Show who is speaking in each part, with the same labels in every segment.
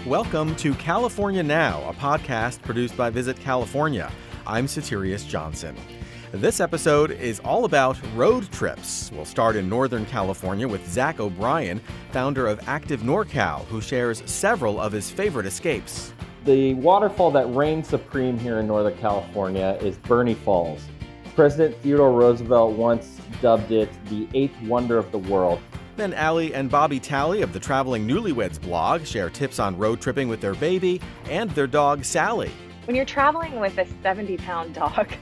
Speaker 1: Welcome to California Now, a podcast produced by Visit California. I'm Soterios Johnson. This episode is all about road trips. We'll start in Northern California with Zach O'Brien, founder of Active NorCal, who shares several of his favorite escapes.
Speaker 2: The waterfall that reigns supreme here in Northern California is Bernie Falls. President Theodore Roosevelt once dubbed it the eighth wonder of the world.
Speaker 1: Then Alli and Bobby Talley of the Traveling Newlyweds blog share tips on road tripping with their baby and their dog, Sally.
Speaker 3: When you're traveling with a 70-pound dog,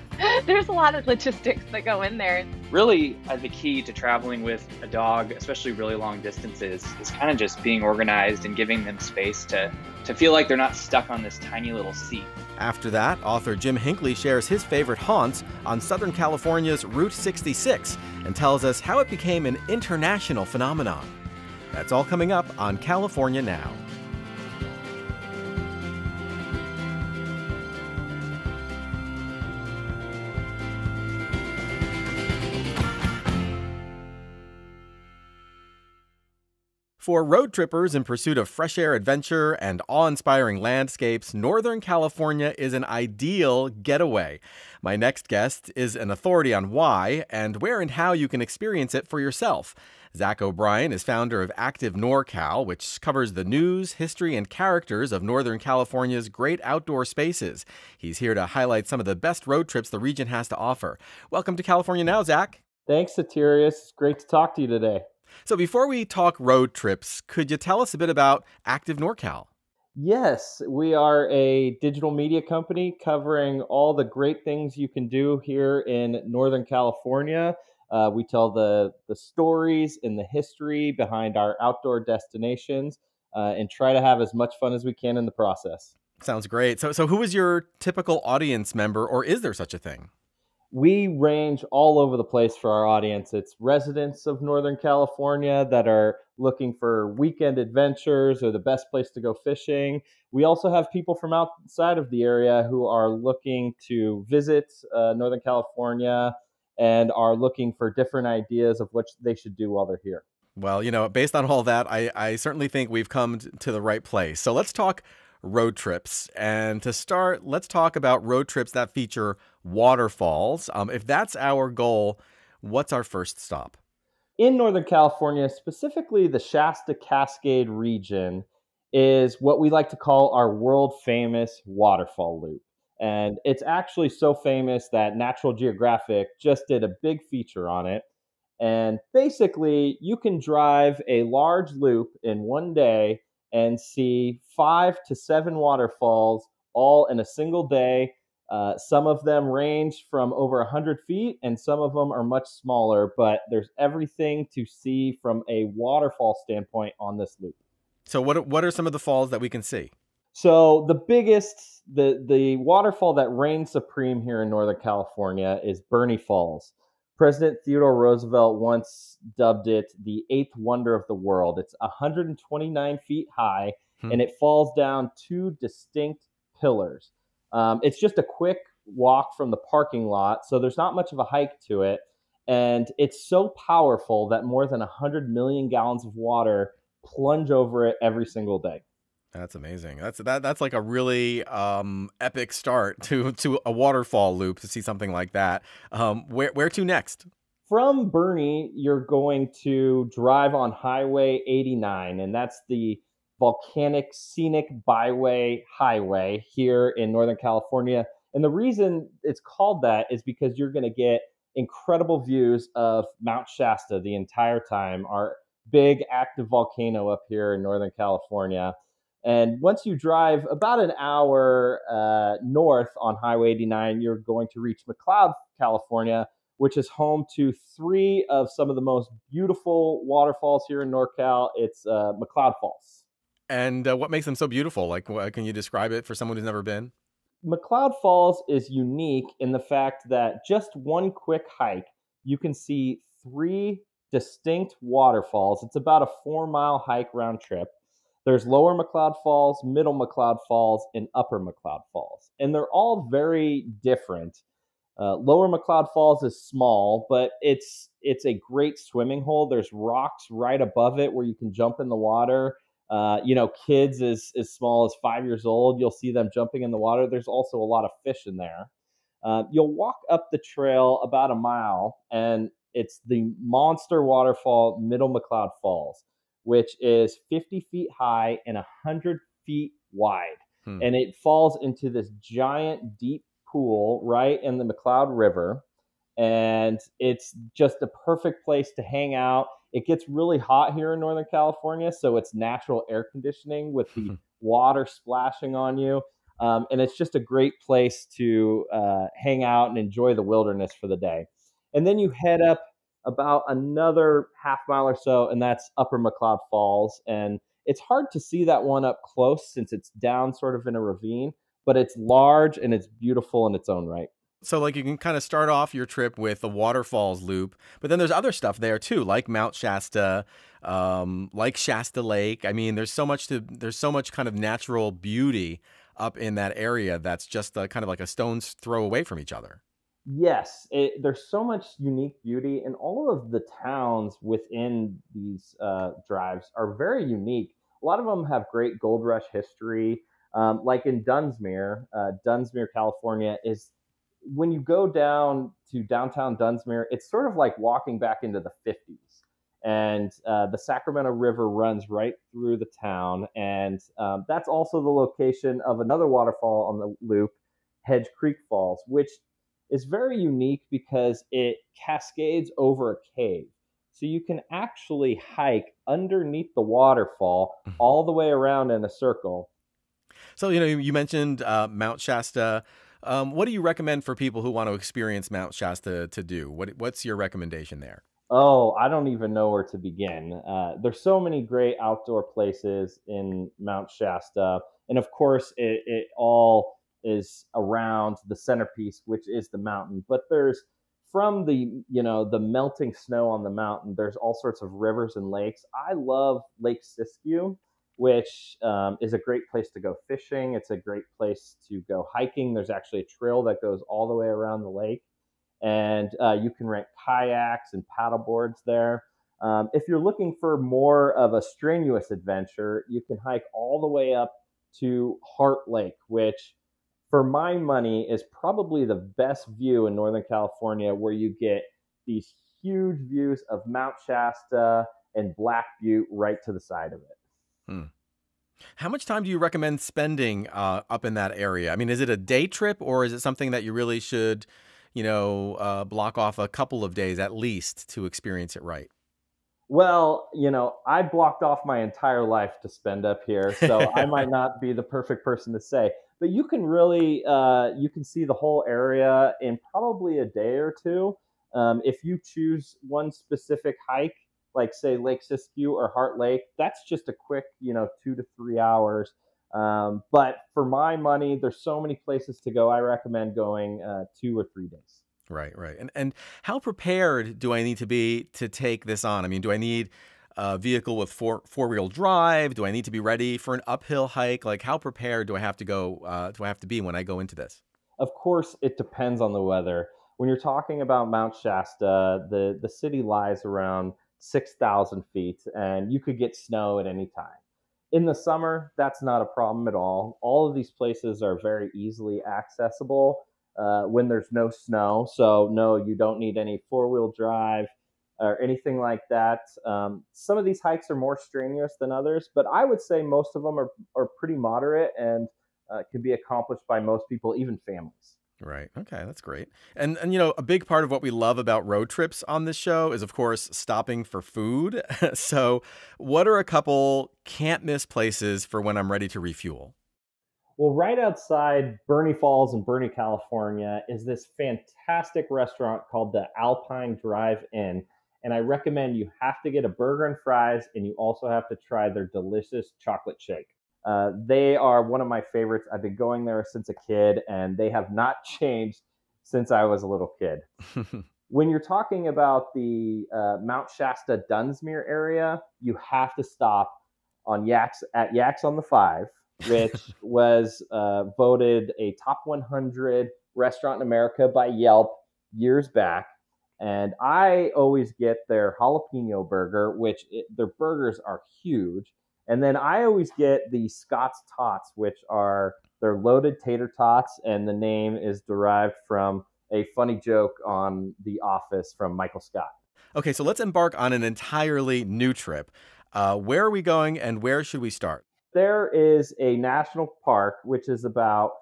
Speaker 3: there's a lot of logistics that go in there.
Speaker 4: Really, the key to traveling with a dog, especially really long distances, is kind of just being organized and giving them space to feel like they're not stuck on this tiny little seat.
Speaker 1: After that, author Jim Hinckley shares his favorite haunts on Southern California's Route 66 and tells us how it became an international phenomenon. That's all coming up on California Now. For road trippers in pursuit of fresh air adventure and awe-inspiring landscapes, Northern California is an ideal getaway. My next guest is an authority on why and where and how you can experience it for yourself. Zach O'Brien is founder of Active NorCal, which covers the news, history, and characters of Northern California's great outdoor spaces. He's here to highlight some of the best road trips the region has to offer. Welcome to California Now, Zach.
Speaker 2: Thanks, Soterios. It's great to talk to you today.
Speaker 1: So before we talk road trips, could you tell us a bit about Active NorCal?
Speaker 2: Yes, we are a digital media company covering all the great things you can do here in Northern California. We tell the stories and the history behind our outdoor destinations and try to have as much fun as we can in the process.
Speaker 1: Sounds great. So who is your typical audience member, or is there such a thing?
Speaker 2: We range all over the place for our audience. It's residents of Northern California that are looking for weekend adventures or the best place to go fishing. We also have people from outside of the area who are looking to visit Northern California and are looking for different ideas of what they should do while they're here.
Speaker 1: Well, based on all that, I certainly think we've come to the right place. So let's talk road trips. And to start, let's talk about road trips that feature waterfalls. If that's our goal, what's our first stop?
Speaker 2: In Northern California, specifically the Shasta Cascade region, is what we like to call our world famous waterfall loop. And it's actually so famous that Natural Geographic just did a big feature on it. And basically, you can drive a large loop in one day and see 5 to 7 waterfalls all in a single day. Some of them range from over 100 feet and some of them are much smaller, but there's everything to see from a waterfall standpoint on this loop.
Speaker 1: So what are some of the falls that we can see?
Speaker 2: So the biggest, the waterfall that reigns supreme here in Northern California is Bernie Falls. President Theodore Roosevelt once dubbed it the eighth wonder of the world. It's 129 feet high, and it falls down 2 distinct pillars. It's just a quick walk from the parking lot, so there's not much of a hike to it. And it's so powerful that more than 100 million gallons of water plunge over it every single day.
Speaker 1: That's amazing. That's like a really epic start to a waterfall loop to see something like that. Where to next?
Speaker 2: From Bernie, you're going to drive on Highway 89, and that's the volcanic scenic byway highway here in Northern California. And the reason it's called that is because you're going to get incredible views of Mount Shasta the entire time, our big active volcano up here in Northern California. And once you drive about an hour north on Highway 89, you're going to reach McLeod, California, which is home to 3 of some of the most beautiful waterfalls here in NorCal. It's McLeod Falls.
Speaker 1: And what makes them so beautiful? Like, can you describe it for someone who's never been?
Speaker 2: McLeod Falls is unique in the fact that just one quick hike, you can see 3 distinct waterfalls. It's about a 4-mile hike round trip. There's Lower McLeod Falls, Middle McLeod Falls, and Upper McLeod Falls. And they're all very different. Lower McLeod Falls is small, but it's a great swimming hole. There's rocks right above it where you can jump in the water. Kids as small as 5 years old, you'll see them jumping in the water. There's also a lot of fish in there. You'll walk up the trail about a mile, and it's the monster waterfall, Middle McLeod Falls, which is 50 feet high and 100 feet wide. And it falls into this giant deep pool right in the McLeod River. And it's just a perfect place to hang out. It gets really hot here in Northern California, so it's natural air conditioning with the water splashing on you. And it's just a great place to hang out and enjoy the wilderness for the day. And then you head up about another half mile or so, and that's Upper McLeod Falls. And it's hard to see that one up close since it's down sort of in a ravine, but it's large and it's beautiful in its own right.
Speaker 1: So like you can kind of start off your trip with the waterfalls loop, but then there's other stuff there too, like Mount Shasta, like Shasta Lake. I mean, there's so much kind of natural beauty up in that area that's just kind of like a stone's throw away from each other.
Speaker 2: Yes, there's so much unique beauty, and all of the towns within these drives are very unique. A lot of them have great gold rush history, like in Dunsmuir. Dunsmuir, California, is when you go down to downtown Dunsmuir, it's sort of like walking back into the 50s. And the Sacramento River runs right through the town. And that's also the location of another waterfall on the loop, Hedge Creek Falls, which is very unique because it cascades over a cave. So you can actually hike underneath the waterfall all the way around in a circle.
Speaker 1: So, you mentioned Mount Shasta. What do you recommend for people who want to experience Mount Shasta to do? What's your recommendation there?
Speaker 2: Oh, I don't even know where to begin. There's so many great outdoor places in Mount Shasta. And of course, it all is around the centerpiece, which is the mountain. But there's from the melting snow on the mountain, there's all sorts of rivers and lakes. I love Lake Siskiyou, which is a great place to go fishing. It's a great place to go hiking. There's actually a trail that goes all the way around the lake. And you can rent kayaks and paddle boards there. If you're looking for more of a strenuous adventure, you can hike all the way up to Heart Lake, which for my money is probably the best view in Northern California, where you get these huge views of Mount Shasta and Black Butte right to the side of it.
Speaker 1: How much time do you recommend spending up in that area? I mean, is it a day trip, or is it something that you really should block off a couple of days at least to experience it right?
Speaker 2: Well, I blocked off my entire life to spend up here, so I might not be the perfect person to say. But you can really, you can see the whole area in probably a day or two. If you choose one specific hike, like say Lake Siskiyou or Heart Lake, that's just a quick, 2 to 3 hours. But for my money, there's so many places to go. I recommend going 2 or 3 days.
Speaker 1: Right. And how prepared do I need to be to take this on? I mean, do I need a vehicle with four-wheel drive? Do I need to be ready for an uphill hike? Like, how prepared do I have to go? Do I have to be when I go into this?
Speaker 2: Of course, it depends on the weather. When you're talking about Mount Shasta, the city lies around 6,000 feet, and you could get snow at any time. In the summer, that's not a problem at all. All of these places are very easily accessible when there's no snow. So no, you don't need any four-wheel drive or anything like that. Some of these hikes are more strenuous than others, but I would say most of them are pretty moderate and can be accomplished by most people, even families.
Speaker 1: Right. Okay, that's great. And a big part of what we love about road trips on this show is, of course, stopping for food. So what are a couple can't miss places for when I'm ready to refuel?
Speaker 2: Well, right outside Bernie Falls in Bernie, California, is this fantastic restaurant called the Alpine Drive-In. And I recommend you have to get a burger and fries, and you also have to try their delicious chocolate shake. They are one of my favorites. I've been going there since a kid, and they have not changed since I was a little kid. When you're talking about the Mount Shasta Dunsmuir area, you have to stop on Yaks on the 5, which was voted a top 100 restaurant in America by Yelp years back. And I always get their jalapeno burger, their burgers are huge. And then I always get the Scott's Tots, which are they're loaded tater tots, and the name is derived from a funny joke on The Office from Michael Scott.
Speaker 1: Okay, so let's embark on an entirely new trip. Where are we going and where should we start?
Speaker 2: There is a national park, which is about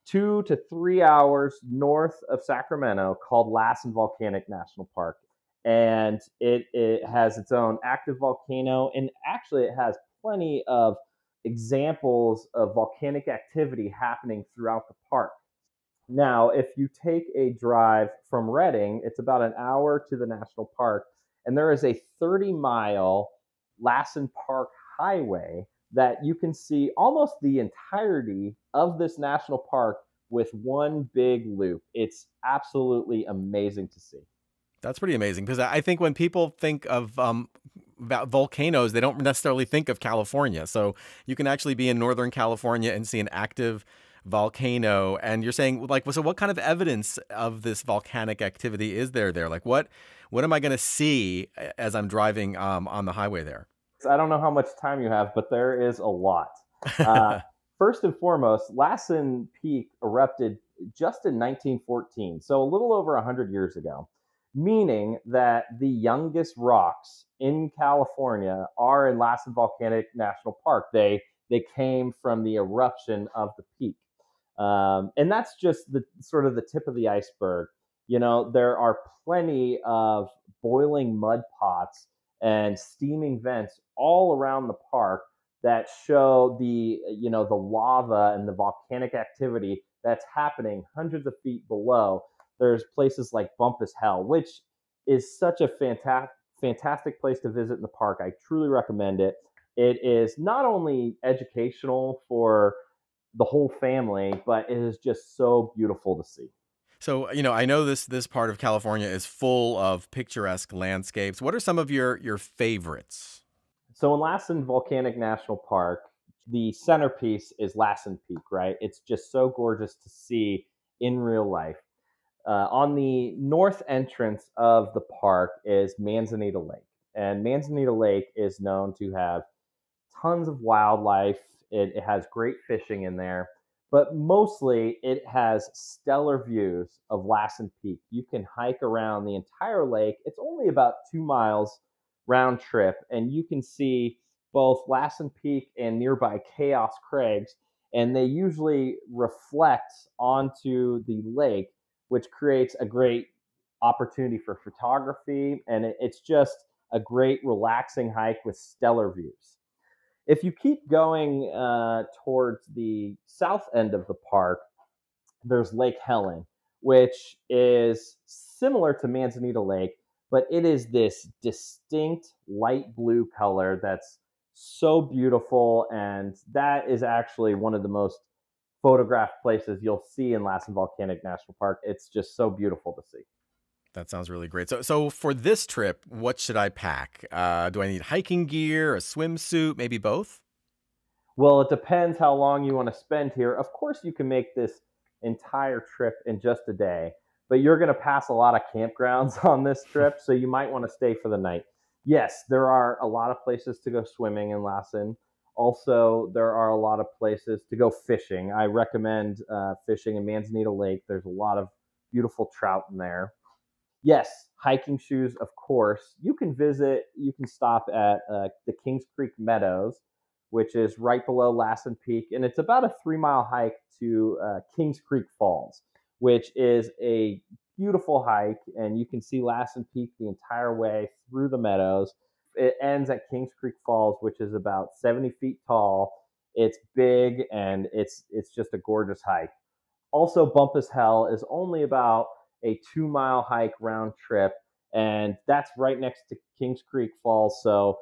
Speaker 2: 2 to 3 hours north of Sacramento, called Lassen Volcanic National Park. And it has its own active volcano, and actually it has plenty of examples of volcanic activity happening throughout the park. Now, if you take a drive from Redding, it's about an hour to the national park, and there is a 30-mile Lassen Park highway that you can see almost the entirety of this national park with one big loop. It's absolutely amazing to see.
Speaker 1: That's pretty amazing because I think when people think of volcanoes, they don't necessarily think of California. So you can actually be in Northern California and see an active volcano. And you're saying, like, so what kind of evidence of this volcanic activity is there? Like, what am I going to see as I'm driving on the highway there?
Speaker 2: I don't know how much time you have, but there is a lot. First and foremost, Lassen Peak erupted just in 1914, so a little over 100 years ago, meaning that the youngest rocks in California are in Lassen Volcanic National Park. They came from the eruption of the peak. And that's just the sort of the tip of the iceberg. You know, there are plenty of boiling mud pots and steaming vents all around the park that show the lava and the volcanic activity that's happening hundreds of feet below. There's places like Bumpus Hell, which is such a fantastic place to visit in the park. I truly recommend it. It is not only educational for the whole family, but it is just so beautiful to see.
Speaker 1: So, I know this part of California is full of picturesque landscapes. What are some of your favorites?
Speaker 2: So in Lassen Volcanic National Park, the centerpiece is Lassen Peak, right? It's just so gorgeous to see in real life. On the north entrance of the park is Manzanita Lake. And Manzanita Lake is known to have tons of wildlife. It has great fishing in there. But mostly it has stellar views of Lassen Peak. You can hike around the entire lake. It's only about 2 miles round trip, and you can see both Lassen Peak and nearby Chaos Crags, and they usually reflect onto the lake, which creates a great opportunity for photography, and it's just a great relaxing hike with stellar views. If you keep going towards the south end of the park, there's Lake Helen, which is similar to Manzanita Lake, but it is this distinct light blue color that's so beautiful, and that is actually one of the most photographed places you'll see in Lassen Volcanic National Park. It's just so beautiful to see.
Speaker 1: That sounds really great. So for this trip, what should I pack? Do I need hiking gear, a swimsuit, maybe both?
Speaker 2: Well, it depends how long you want to spend here. Of course, you can make this entire trip in just a day, but you're going to pass a lot of campgrounds on this trip, so you might want to stay for the night. Yes, there are a lot of places to go swimming in Lassen. Also, there are a lot of places to go fishing. I recommend fishing in Manzanita Lake. There's a lot of beautiful trout in there. Yes, hiking shoes, of course. You can stop at the Kings Creek Meadows, which is right below Lassen Peak, and it's about a 3-mile hike to Kings Creek Falls, which is a beautiful hike, and you can see Lassen Peak the entire way through the meadows. It ends at Kings Creek Falls, which is about 70 feet tall. It's big, and it's just a gorgeous hike. Also, Bumpus Hell is only about a 2-mile hike round trip, and that's right next to Kings Creek Falls. So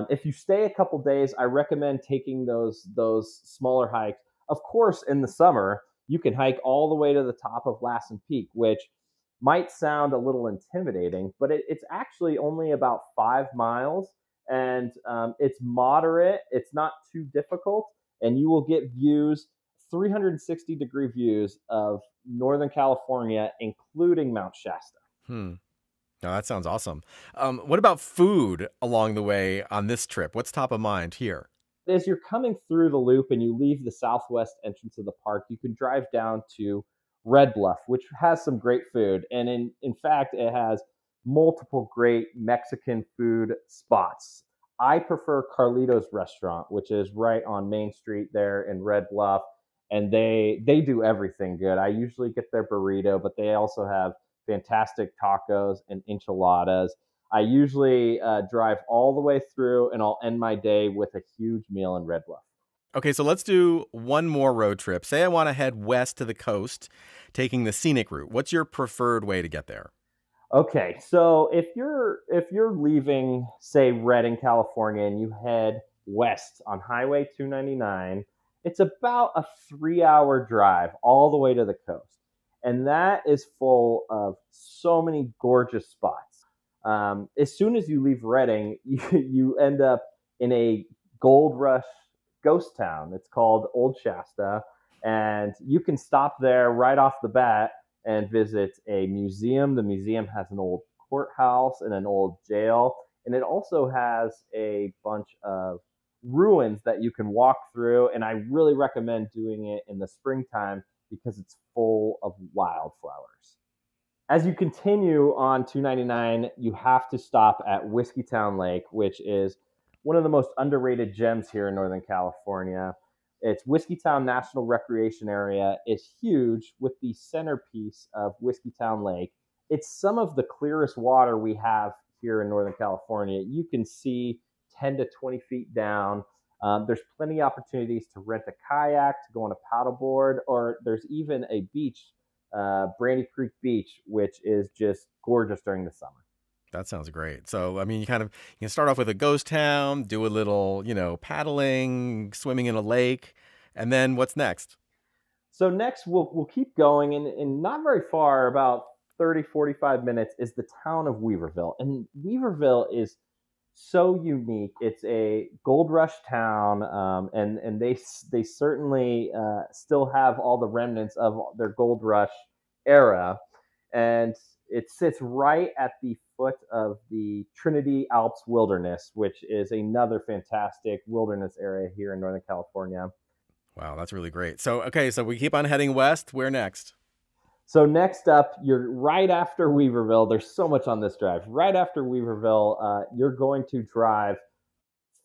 Speaker 2: if you stay a couple days, I recommend taking those smaller hikes. Of course, in the summer, you can hike all the way to the top of Lassen Peak, which might sound a little intimidating, but it's actually only about 5 miles, and it's moderate. It's not too difficult, and you will get views, 360-degree views of Northern California, including Mount Shasta.
Speaker 1: No, that sounds awesome. What about food along the way on this trip? What's top of mind here?
Speaker 2: As you're coming through the loop and you leave the southwest entrance of the park, you can drive down to Red Bluff, which has some great food. And in fact, it has multiple great Mexican food spots. I prefer Carlito's Restaurant, which is right on Main Street there in Red Bluff. And they do everything good. I usually get their burrito, but they also have fantastic tacos and enchiladas. I usually drive all the way through, and I'll end my day with a huge meal in Red Bluff.
Speaker 1: Okay, so let's do one more road trip. Say I want to head west to the coast, taking the scenic route. What's your preferred way to get there?
Speaker 2: Okay, so if you're leaving, say, Redding, California, and you head west on Highway 299, it's about a 3-hour drive all the way to the coast, and that is full of so many gorgeous spots. As soon as you leave Redding, you end up in a gold rush ghost town. It's called Old Shasta, and you can stop there right off the bat and visit a museum. The museum has an old courthouse and an old jail, and it also has a bunch of ruins that you can walk through, and I really recommend doing it in the springtime because it's full of wildflowers. As you continue on 299, you have to stop at Whiskeytown Lake, which is one of the most underrated gems here in Northern California. Its Whiskeytown National Recreation Area is huge, with the centerpiece of Whiskeytown Lake. It's some of the clearest water we have here in Northern California. You can see 10 to 20 feet down. There's plenty of opportunities to rent a kayak, to go on a paddleboard, or there's even a beach, Brandy Creek Beach, which is just gorgeous during the summer.
Speaker 1: That sounds great. So, I mean, you can start off with a ghost town, do a little, paddling, swimming in a lake, and then what's next?
Speaker 2: So next, we'll keep going, and not very far, about 30, 45 minutes, is the town of Weaverville. And Weaverville is so unique. It's a gold rush town, and they certainly still have all the remnants of their gold rush era. And it sits right at the foot of the Trinity Alps Wilderness, which is another fantastic wilderness area here in Northern California.
Speaker 1: Wow, that's really great. So, okay, so we keep on heading west. Where next?
Speaker 2: So next up, you're right after Weaverville. There's so much on this drive. Right after Weaverville, you're going to drive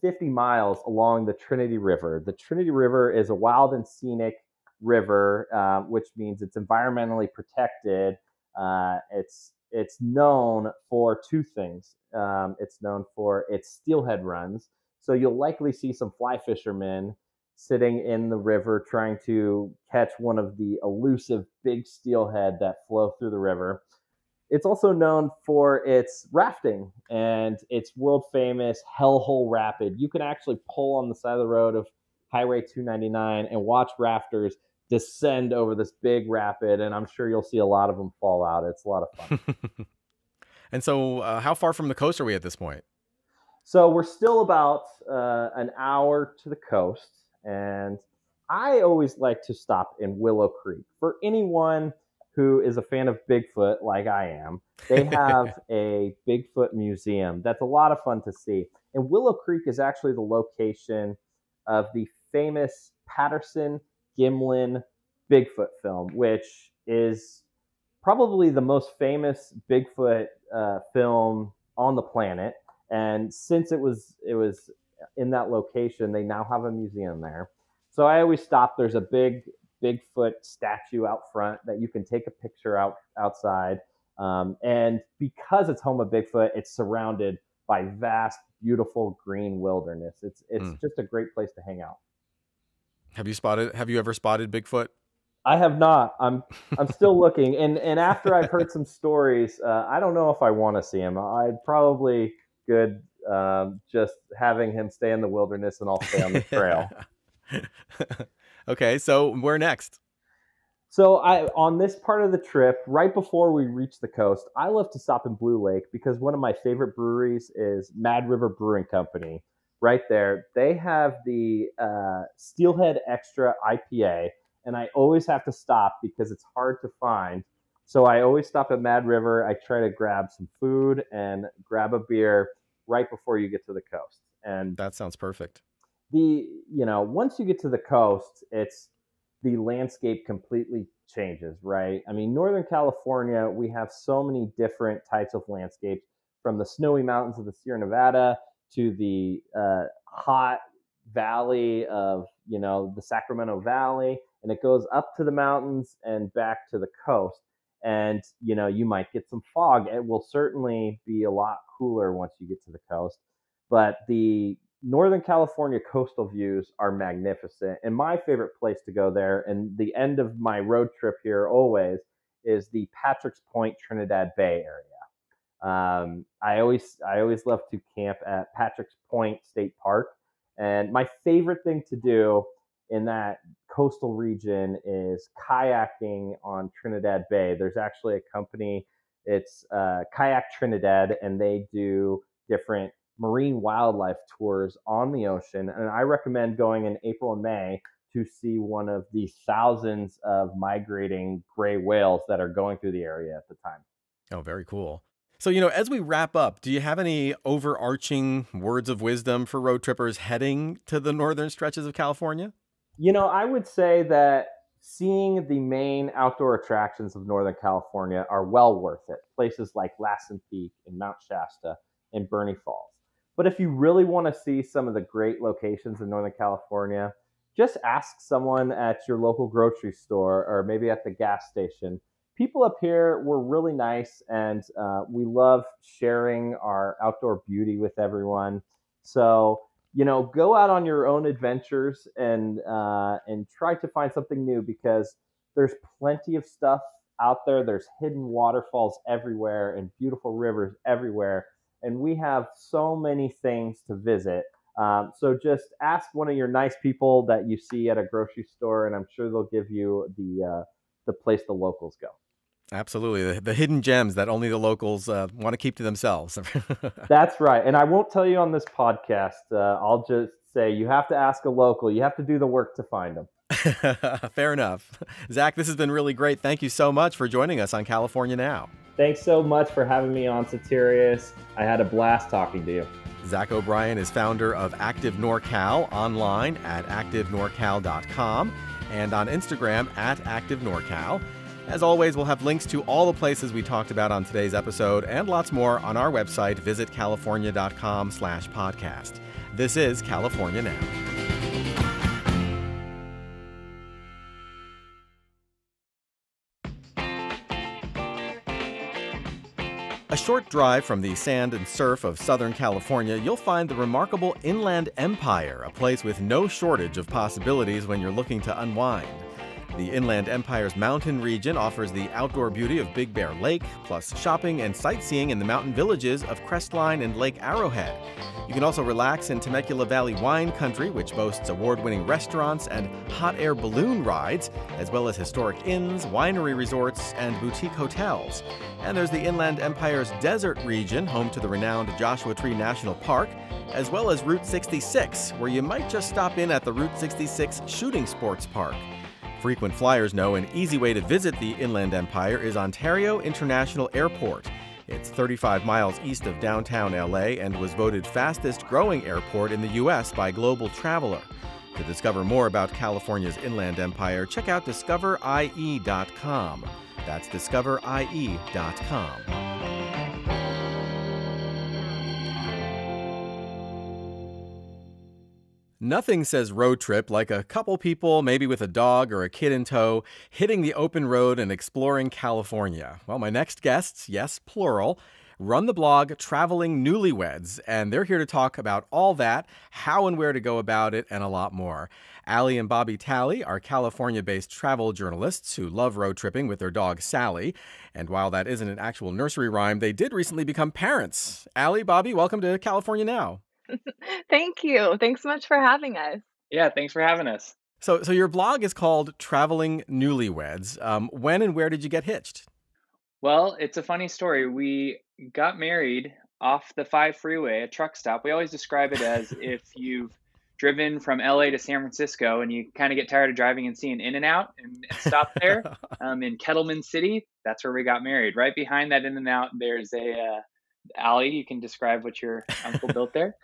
Speaker 2: 50 miles along the Trinity River. The Trinity River is a wild and scenic river, which means it's environmentally protected. It's known for two things. It's known for its steelhead runs. So you'll likely see some fly fishermen sitting in the river trying to catch one of the elusive big steelhead that flow through the river. It's also known for its rafting and its world famous Hellhole Rapid. You can actually pull on the side of the road of Highway 299 and watch rafters descend over this big rapid, and I'm sure you'll see a lot of them fall out. It's a lot of fun.
Speaker 1: And so how far from the coast are we at this point?
Speaker 2: So we're still about an hour to the coast, and I always like to stop in Willow Creek. For anyone who is a fan of Bigfoot like I am, they have a Bigfoot museum that's a lot of fun to see. And Willow Creek is actually the location of the famous Patterson-Gimlin Bigfoot film, which is probably the most famous Bigfoot film on the planet. And since it was in that location, they now have a museum there. So I always stop. There's a big Bigfoot statue out front that you can take a picture outside. And because it's home of Bigfoot, it's surrounded by vast, beautiful green wilderness. It's just a great place to hang out.
Speaker 1: Have you ever spotted Bigfoot?
Speaker 2: I have not. I'm still looking. And after I've heard some stories, I don't know if I want to see him. I'd probably good just having him stay in the wilderness and I'll stay on the trail.
Speaker 1: Okay, so where next?
Speaker 2: So on this part of the trip, right before we reach the coast, I love to stop in Blue Lake because one of my favorite breweries is Mad River Brewing Company. Right there, they have the Steelhead Extra IPA, and I always have to stop because it's hard to find. So I always stop at Mad River. I try to grab some food and grab a beer right before you get to the coast. And
Speaker 1: that sounds perfect.
Speaker 2: once you get to the coast, the landscape completely changes, right? I mean, Northern California, we have so many different types of landscapes, from the snowy mountains of the Sierra Nevada to the hot valley of, the Sacramento Valley, and it goes up to the mountains and back to the coast. And, you might get some fog. It will certainly be a lot cooler once you get to the coast. But the Northern California coastal views are magnificent. And my favorite place to go there, and the end of my road trip here always, is the Patrick's Point, Trinidad Bay area. I always love to camp at Patrick's Point State Park. And my favorite thing to do in that coastal region is kayaking on Trinidad Bay. There's actually a company, it's Kayak Trinidad, and they do different marine wildlife tours on the ocean. And I recommend going in April and May to see one of the thousands of migrating gray whales that are going through the area at the time.
Speaker 1: Oh, very cool. So, as we wrap up, do you have any overarching words of wisdom for road trippers heading to the northern stretches of California?
Speaker 2: I would say that seeing the main outdoor attractions of Northern California are well worth it. Places like Lassen Peak and Mount Shasta and Burney Falls. But if you really want to see some of the great locations in Northern California, just ask someone at your local grocery store or maybe at the gas station. People up here were really nice, and we love sharing our outdoor beauty with everyone. So, go out on your own adventures and try to find something new, because there's plenty of stuff out there. There's hidden waterfalls everywhere and beautiful rivers everywhere. And we have so many things to visit. So just ask one of your nice people that you see at a grocery store, and I'm sure they'll give you the place the locals go.
Speaker 1: Absolutely. The hidden gems that only the locals want to keep to themselves.
Speaker 2: That's right. And I won't tell you on this podcast. I'll just say you have to ask a local. You have to do the work to find them.
Speaker 1: Fair enough. Zach, this has been really great. Thank you so much for joining us on California Now.
Speaker 2: Thanks so much for having me on, Soterios. I had a blast talking to you.
Speaker 1: Zach O'Brien is founder of Active NorCal, online at activenorcal.com and on Instagram at Active NorCal. As always, we'll have links to all the places we talked about on today's episode and lots more on our website, visitcalifornia.com/podcast. This is California Now. A short drive from the sand and surf of Southern California, you'll find the remarkable Inland Empire, a place with no shortage of possibilities when you're looking to unwind. The Inland Empire's mountain region offers the outdoor beauty of Big Bear Lake, plus shopping and sightseeing in the mountain villages of Crestline and Lake Arrowhead. You can also relax in Temecula Valley wine country, which boasts award-winning restaurants and hot air balloon rides, as well as historic inns, winery resorts, and boutique hotels. And there's the Inland Empire's desert region, home to the renowned Joshua Tree National Park, as well as Route 66, where you might just stop in at the Route 66 Shooting Sports Park. Frequent flyers know an easy way to visit the Inland Empire is Ontario International Airport. It's 35 miles east of downtown LA and was voted fastest growing airport in the U.S. by Global Traveler. To discover more about California's Inland Empire, check out discoverie.com. That's discoverie.com. Nothing says road trip like a couple people, maybe with a dog or a kid in tow, hitting the open road and exploring California. Well, my next guests, yes, plural, run the blog Traveling Newlyweds, and they're here to talk about all that, how and where to go about it, and a lot more. Alli and Bobby Talley are California-based travel journalists who love road tripping with their dog Sally. And while that isn't an actual nursery rhyme, they did recently become parents. Alli, Bobby, welcome to California Now.
Speaker 3: Thank you. Thanks so much for having us.
Speaker 4: Yeah, thanks for having us.
Speaker 1: So your blog is called Traveling Newlyweds. When and where did you get hitched?
Speaker 4: Well, it's a funny story. We got married off the 5 freeway, a truck stop. We always describe it as if you've driven from LA to San Francisco and you kind of get tired of driving and seeing In-N-Out and stop there in Kettleman City. That's where we got married. Right behind that In-N-Out, there's a Alli, you can describe what your uncle built there.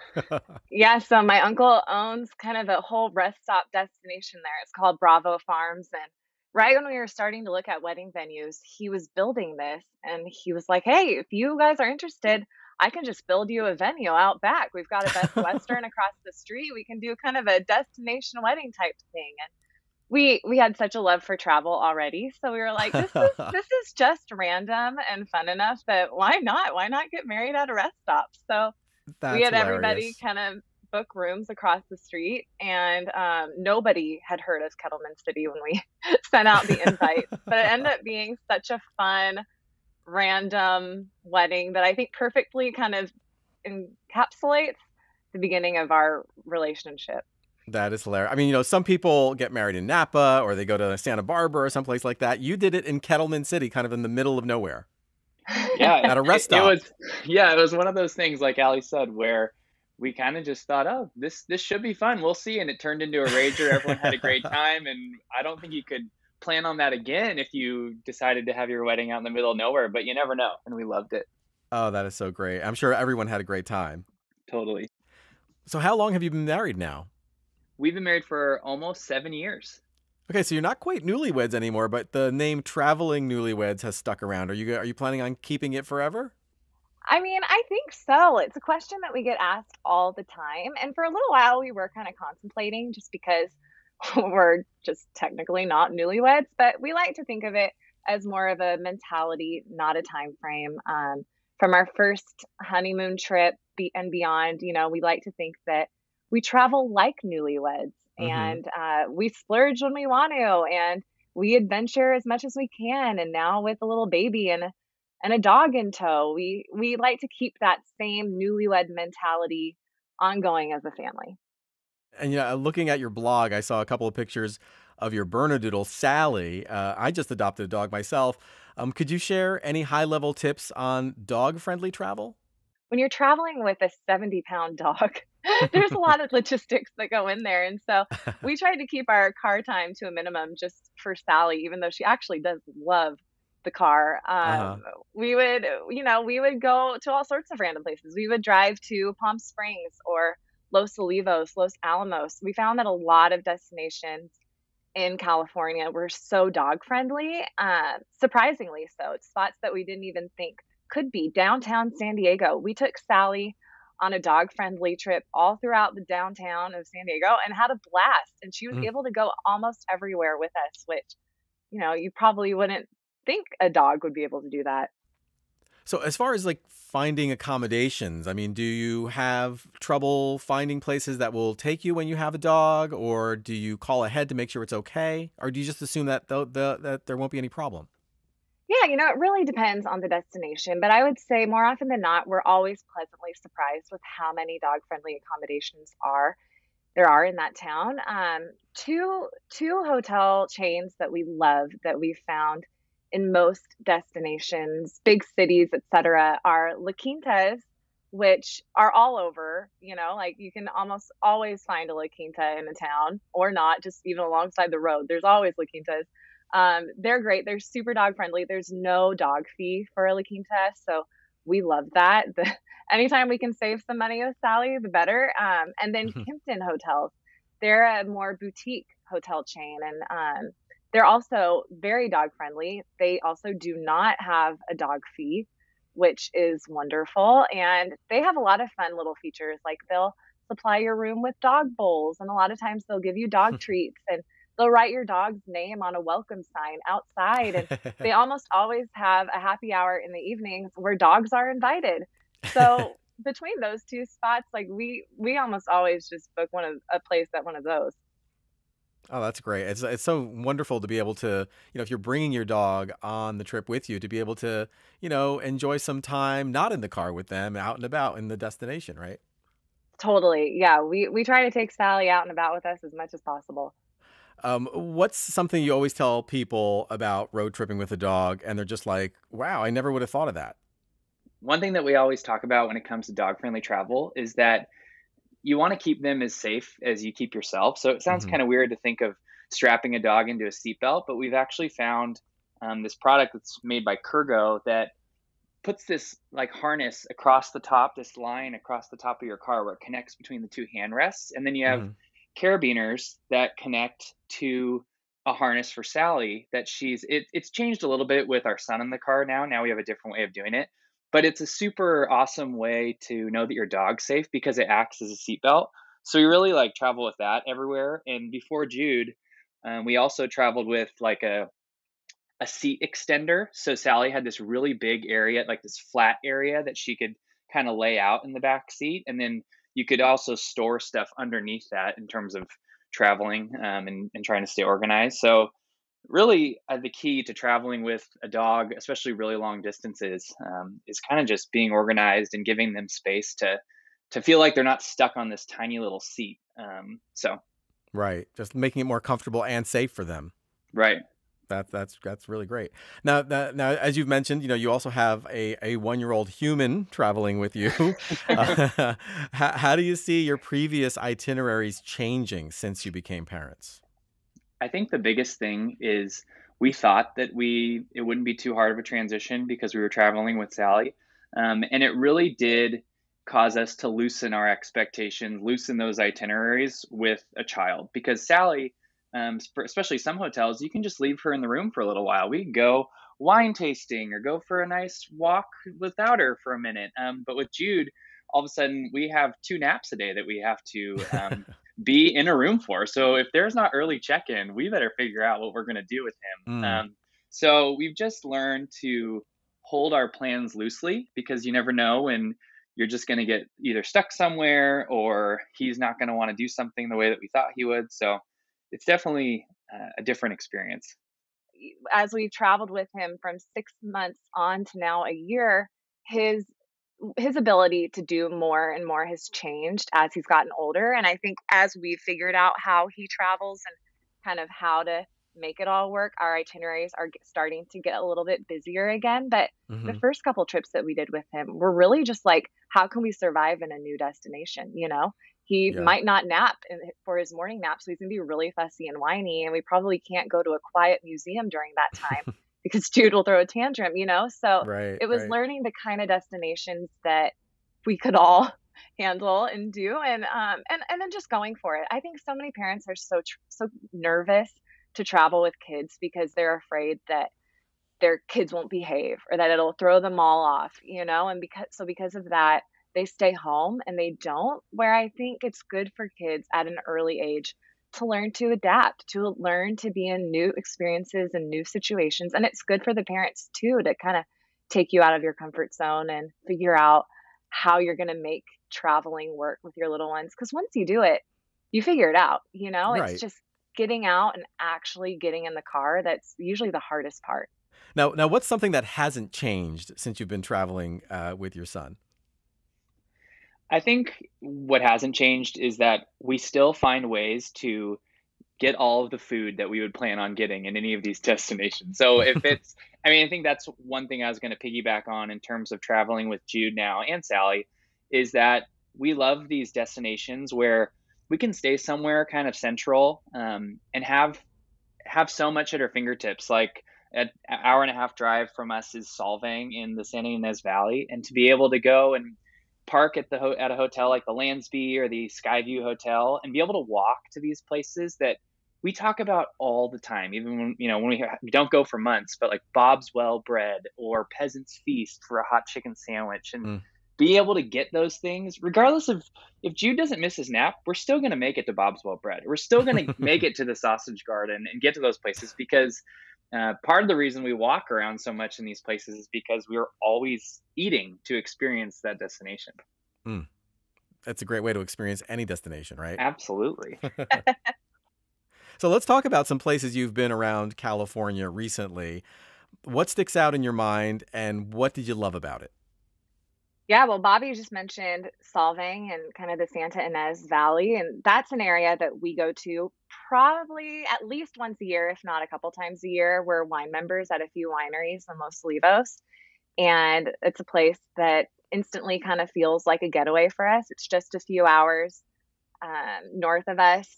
Speaker 3: Yeah, so my uncle owns kind of a whole rest stop destination there. It's called Bravo Farms. And right when we were starting to look at wedding venues, he was building this and he was like, hey, if you guys are interested, I can just build you a venue out back. We've got a Best Western across the street. We can do kind of a destination wedding type thing. And we had such a love for travel already. So we were like, this is just random and fun enough that why not? Why not get married at a rest stop? So we
Speaker 1: That's
Speaker 3: had everybody
Speaker 1: hilarious.
Speaker 3: kind of book rooms across the street, and nobody had heard of Kettleman City when we sent out the invite. But it ended up being such a fun, random wedding that I think perfectly kind of encapsulates the beginning of our relationship.
Speaker 1: That is hilarious. I mean, some people get married in Napa or they go to Santa Barbara or someplace like that. You did it in Kettleman City, kind of in the middle of nowhere
Speaker 4: Yeah,
Speaker 1: at a rest
Speaker 4: it
Speaker 1: stop.
Speaker 4: was one of those things, like Alli said, where we kind of just thought, oh, this should be fun. We'll see. And it turned into a rager. Everyone had a great time. And I don't think you could plan on that again if you decided to have your wedding out in the middle of nowhere, but you never know. And we loved it.
Speaker 1: Oh, that is so great. I'm sure everyone had a great time.
Speaker 4: Totally.
Speaker 1: So how long have you been married now?
Speaker 4: We've been married for almost 7 years.
Speaker 1: Okay, so you're not quite newlyweds anymore, but the name Traveling Newlyweds has stuck around. Are you planning on keeping it forever?
Speaker 3: I mean, I think so. It's a question that we get asked all the time. And for a little while, we were kind of contemplating just because we're just technically not newlyweds, but we like to think of it as more of a mentality, not a time frame. From our first honeymoon trip and beyond, we like to think that we travel like newlyweds
Speaker 1: Mm-hmm.
Speaker 3: and we splurge when we want to and we adventure as much as we can. And now with a little baby and a dog in tow, we like to keep that same newlywed mentality ongoing as a family.
Speaker 1: And looking at your blog, I saw a couple of pictures of your Bernedoodle, Sally. I just adopted a dog myself. Could you share any high-level tips on dog-friendly travel?
Speaker 3: When you're traveling with a 70-pound dog, there's a lot of logistics that go in there. And so we tried to keep our car time to a minimum just for Sally, even though she actually does love the car.
Speaker 1: Uh-huh.
Speaker 3: We would go to all sorts of random places. We would drive to Palm Springs or Los Olivos, Los Alamos. We found that a lot of destinations in California were so dog friendly, surprisingly so. It's spots that we didn't even think could be. Downtown San Diego, we took Sally on a dog friendly trip all throughout the downtown of San Diego and had a blast. And she was
Speaker 1: Mhm.
Speaker 3: able to go almost everywhere with us, which, you probably wouldn't think a dog would be able to do that.
Speaker 1: So as far as like finding accommodations, I mean, do you have trouble finding places that will take you when you have a dog, or do you call ahead to make sure it's okay, or do you just assume that that there won't be any problem?
Speaker 3: Yeah, it really depends on the destination, but I would say more often than not, we're always pleasantly surprised with how many dog-friendly accommodations there are in that town. Two hotel chains that we love that we found in most destinations, big cities, etc., are La Quintas, which are all over. Like you can almost always find a La Quinta in a town, or not, just even alongside the road. There's always La Quintas. They're great. They're super dog friendly. There's no dog fee for a La Quinta, so we love that. Anytime we can save some money with Sally, the better. And then Kimpton Hotels, they're a more boutique hotel chain, and they're also very dog friendly. They also do not have a dog fee, which is wonderful. And they have a lot of fun little features, like they'll supply your room with dog bowls, and a lot of times they'll give you dog treats, and they'll write your dog's name on a welcome sign outside. And they almost always have a happy hour in the evenings where dogs are invited. So between those two spots, like we almost always just book a place at one of those.
Speaker 1: Oh, that's great. It's so wonderful to be able to, if you're bringing your dog on the trip with you, to be able to, enjoy some time not in the car with them, out and about in the destination, right?
Speaker 3: Totally. Yeah. We try to take Sally out and about with us as much as possible.
Speaker 1: What's something you always tell people about road tripping with a dog, and they're just like, "Wow, I never would have thought of that."
Speaker 4: One thing that we always talk about when it comes to dog friendly travel is that you want to keep them as safe as you keep yourself. So it sounds
Speaker 1: Hmm.
Speaker 4: kind of weird to think of strapping a dog into a seatbelt, but we've actually found this product that's made by Kurgo that puts this like harness across the top, this line across the top of your car where it connects between the two handrests. And then you have carabiners that connect to a harness for Sally that it's changed a little bit with our son in the car now. Now we have a different way of doing it, but it's a super awesome way to know that your dog's safe because it acts as a seatbelt. So we really like travel with that everywhere. And before Jude, we also traveled with like a seat extender. So Sally had this really big area, like this flat area that she could kind of lay out in the back seat. And then you could also store stuff underneath that in terms of traveling and trying to stay organized. So really the key to traveling with a dog, especially really long distances, is kind of just being organized and giving them space to feel like they're not stuck on this tiny little seat.
Speaker 1: Right. Just making it more comfortable and safe for them.
Speaker 4: Right.
Speaker 1: That's really great. Now, as you've mentioned, you also have a 1-year-old human traveling with you. How do you see your previous itineraries changing since you became parents?
Speaker 4: I think the biggest thing is we thought that it wouldn't be too hard of a transition because we were traveling with Sally. And it really did cause us to loosen our expectations, loosen those itineraries with a child, because Sally, especially some hotels, you can just leave her in the room for a little while. We can go wine tasting or go for a nice walk without her for a minute. But with Jude, all of a sudden we have 2 naps a day that we have to be in a room for. So if there's not early check-in, we better figure out what we're going to do with him. So we've just learned to hold our plans loosely, because you never know when you're just going to get either stuck somewhere or he's not going to want to do something the way that we thought he would. So it's definitely a different experience.
Speaker 3: As we traveled with him from 6 months on to now a year, his ability to do more and more has changed as he's gotten older. And I think as we figured out how he travels and kind of how to make it all work, our itineraries are starting to get a little bit busier again. But the first couple trips that we did with him were really just like, how can we survive in a new destination? He might not nap for his morning nap, so he's going to be really fussy and whiny, and we probably can't go to a quiet museum during that time because Jude will throw a tantrum, So it was learning the kind of destinations that we could all handle and do, and then just going for it. I think so many parents are so nervous to travel with kids because they're afraid that their kids won't behave or that it'll throw them all off, and because of that, they stay home and they don't. Where I think it's good for kids at an early age to learn to adapt, to learn to be in new experiences and new situations. And it's good for the parents too, to kind of take you out of your comfort zone and figure out how you're going to make traveling work with your little ones. Because once you do it, you figure it out,
Speaker 1: Right.
Speaker 3: It's just getting out and actually getting in the car that's usually the hardest part.
Speaker 1: Now, what's something that hasn't changed since you've been traveling with your son?
Speaker 4: I think what hasn't changed is that we still find ways to get all of the food that we would plan on getting in any of these destinations. So if I think that's one thing I was going to piggyback on in terms of traveling with Jude now and Sally, is that we love these destinations where we can stay somewhere kind of central and have so much at our fingertips. Like an hour and a half drive from us is Solvang in the Santa Ynez Valley, and to be able to go and park at a hotel like the Landsby or the Skyview Hotel and be able to walk to these places that we talk about all the time, even when we don't go for months, but like Bob's Well Bread or Peasant's Feast for a hot chicken sandwich, and be able to get those things regardless of if Jude doesn't miss his nap, we're still going to make it to Bob's Well Bread. We're still going to make it to the Sausage Garden and get to those places, because part of the reason we walk around so much in these places is because we're always eating to experience that destination.
Speaker 1: That's a great way to experience any destination, right?
Speaker 4: Absolutely.
Speaker 1: So let's talk about some places you've been around California recently. What sticks out in your mind, and what did you love about it?
Speaker 3: Yeah, well, Bobby just mentioned Solvang and kind of the Santa Ynez Valley, and that's an area that we go to probably at least once a year, if not a couple times a year. We're wine members at a few wineries in Los Olivos, and it's a place that instantly kind of feels like a getaway for us. It's just a few hours north of us,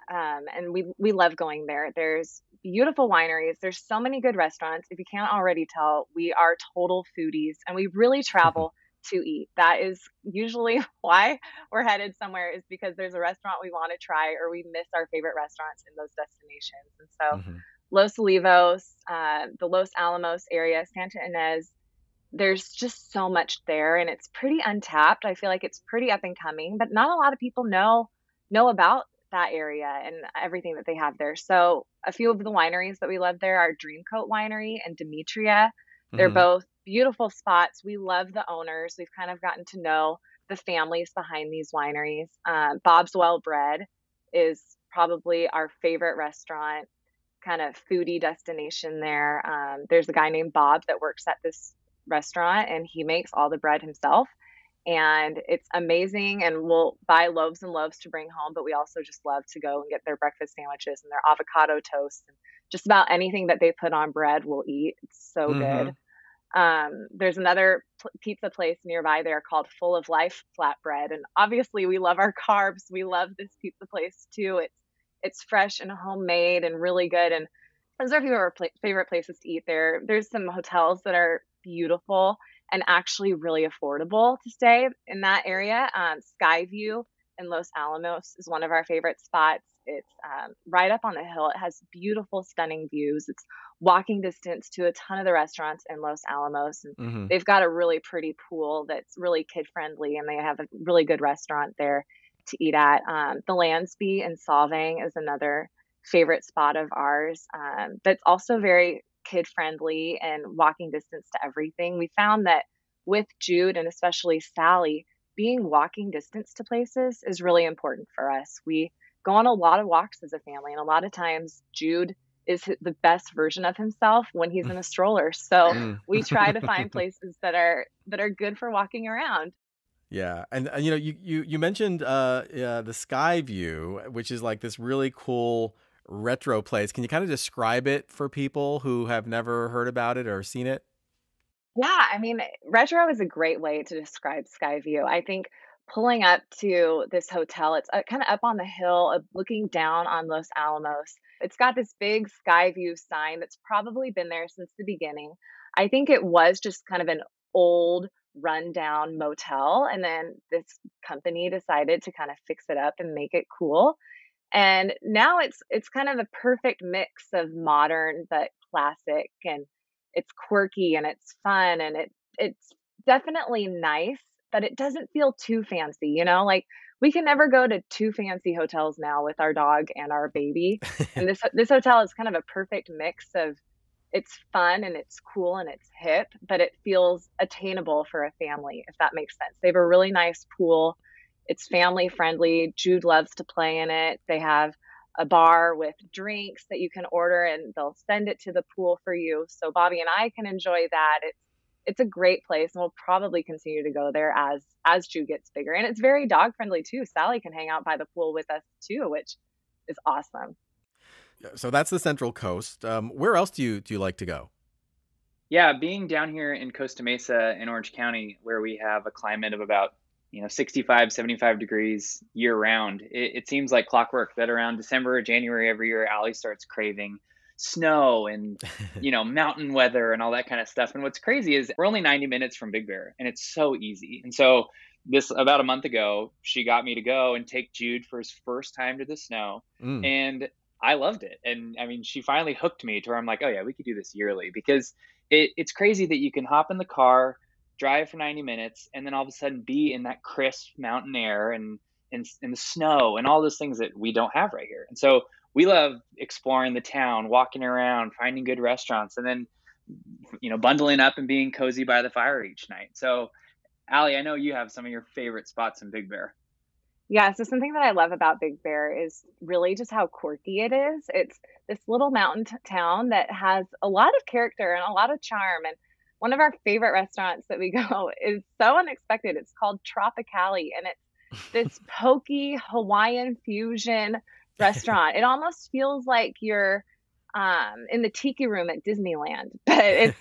Speaker 3: and we love going there. There's beautiful wineries. There's so many good restaurants. If you can't already tell, we are total foodies and we really travel to eat. That is usually why we're headed somewhere, is because there's a restaurant we want to try or we miss our favorite restaurants in those destinations. And so
Speaker 1: Hmm.
Speaker 3: Los Olivos, the Los Alamos area, Santa Ynez, there's just so much there and it's pretty untapped. I feel like it's pretty up and coming, but not a lot of people know about that area and everything that they have there. So a few of the wineries that we love there are Dreamcoat Winery and Demetria. They're
Speaker 1: Hmm.
Speaker 3: both beautiful spots. We love the owners. We've kind of gotten to know the families behind these wineries. Bob's Well Bread is probably our favorite restaurant, kind of foodie destination there. There's a guy named Bob that works at this restaurant and he makes all the bread himself. And it's amazing. And we'll buy loaves and loaves to bring home, but we also just love to go and get their breakfast sandwiches and their avocado toast and just about anything that they put on bread we'll eat. It's so good.
Speaker 1: Hmm.
Speaker 3: There's another pizza place nearby there called Full of Life Flatbread. And obviously we love our carbs. We love this pizza place too. It's fresh and homemade and really good. And those are a few of our favorite places to eat there. There's some hotels that are beautiful and actually really affordable to stay in that area. Skyview in Los Alamos is one of our favorite spots. It's right up on the hill. It has beautiful, stunning views. It's walking distance to a ton of the restaurants in Los Alamos. And
Speaker 1: Hmm.
Speaker 3: they've got a really pretty pool that's really kid friendly, and they have a really good restaurant there to eat at. The Lansby in Solvang is another favorite spot of ours, that's also very kid friendly and walking distance to everything. We found that with Jude and especially Sally, being walking distance to places is really important for us. We go on a lot of walks as a family, and a lot of times Jude is the best version of himself when he's in a stroller. So
Speaker 1: Mm.
Speaker 3: we try to find places that are good for walking around.
Speaker 1: Yeah, and you know, you mentioned the Sky View, which is like this really cool retro place. Can you kind of describe it for people who have never heard about it or seen it?
Speaker 3: Yeah, I mean, retro is a great way to describe Skyview. I think pulling up to this hotel, it's kind of up on the hill, looking down on Los Alamos. It's got this big Skyview sign that's probably been there since the beginning. I think it was just kind of an old, rundown motel, and then this company decided to kind of fix it up and make it cool. And now it's kind of a perfect mix of modern but classic, and it's quirky and it's fun and it's definitely nice, but it doesn't feel too fancy, you know? Like we can never go to too fancy hotels now with our dog and our baby. And this hotel is kind of a perfect mix of it's fun and it's cool and it's hip, but it feels attainable for a family, if that makes sense. They have a really nice pool. It's family friendly. Jude loves to play in it. They have a bar with drinks that you can order and they'll send it to the pool for you. So Bobby and I can enjoy that. It's a great place and we'll probably continue to go there as Jude gets bigger. And it's very dog friendly too. Sally can hang out by the pool with us too, which is awesome.
Speaker 1: So that's the Central Coast. Where else do you like to go?
Speaker 4: Yeah, being down here in Costa Mesa in Orange County, where we have a climate of about 65, 75 degrees year round, it seems like clockwork that around December or January every year, Allie starts craving snow and mountain weather and all that kind of stuff. And what's crazy is we're only 90 minutes from Big Bear, and it's so easy. And so this about a month ago, she got me to go and take Jude for his first time to the snow,
Speaker 1: Mm.
Speaker 4: and I loved it. And I mean, she finally hooked me to where I'm like, oh yeah, we could do this yearly, because it's crazy that you can hop in the car, drive for 90 minutes, and then all of a sudden be in that crisp mountain air and the snow and all those things that we don't have right here. And so we love exploring the town, walking around, finding good restaurants, and then bundling up and being cozy by the fire each night. So Allie, I know you have some of your favorite spots in Big Bear.
Speaker 3: Yeah, so something that I love about Big Bear is really just how quirky it is. It's this little mountain town that has a lot of character and a lot of charm. And one of our favorite restaurants that we go is so unexpected. It's called Tropicali, and it's this pokey Hawaiian fusion restaurant. It almost feels like you're in the tiki room at Disneyland, but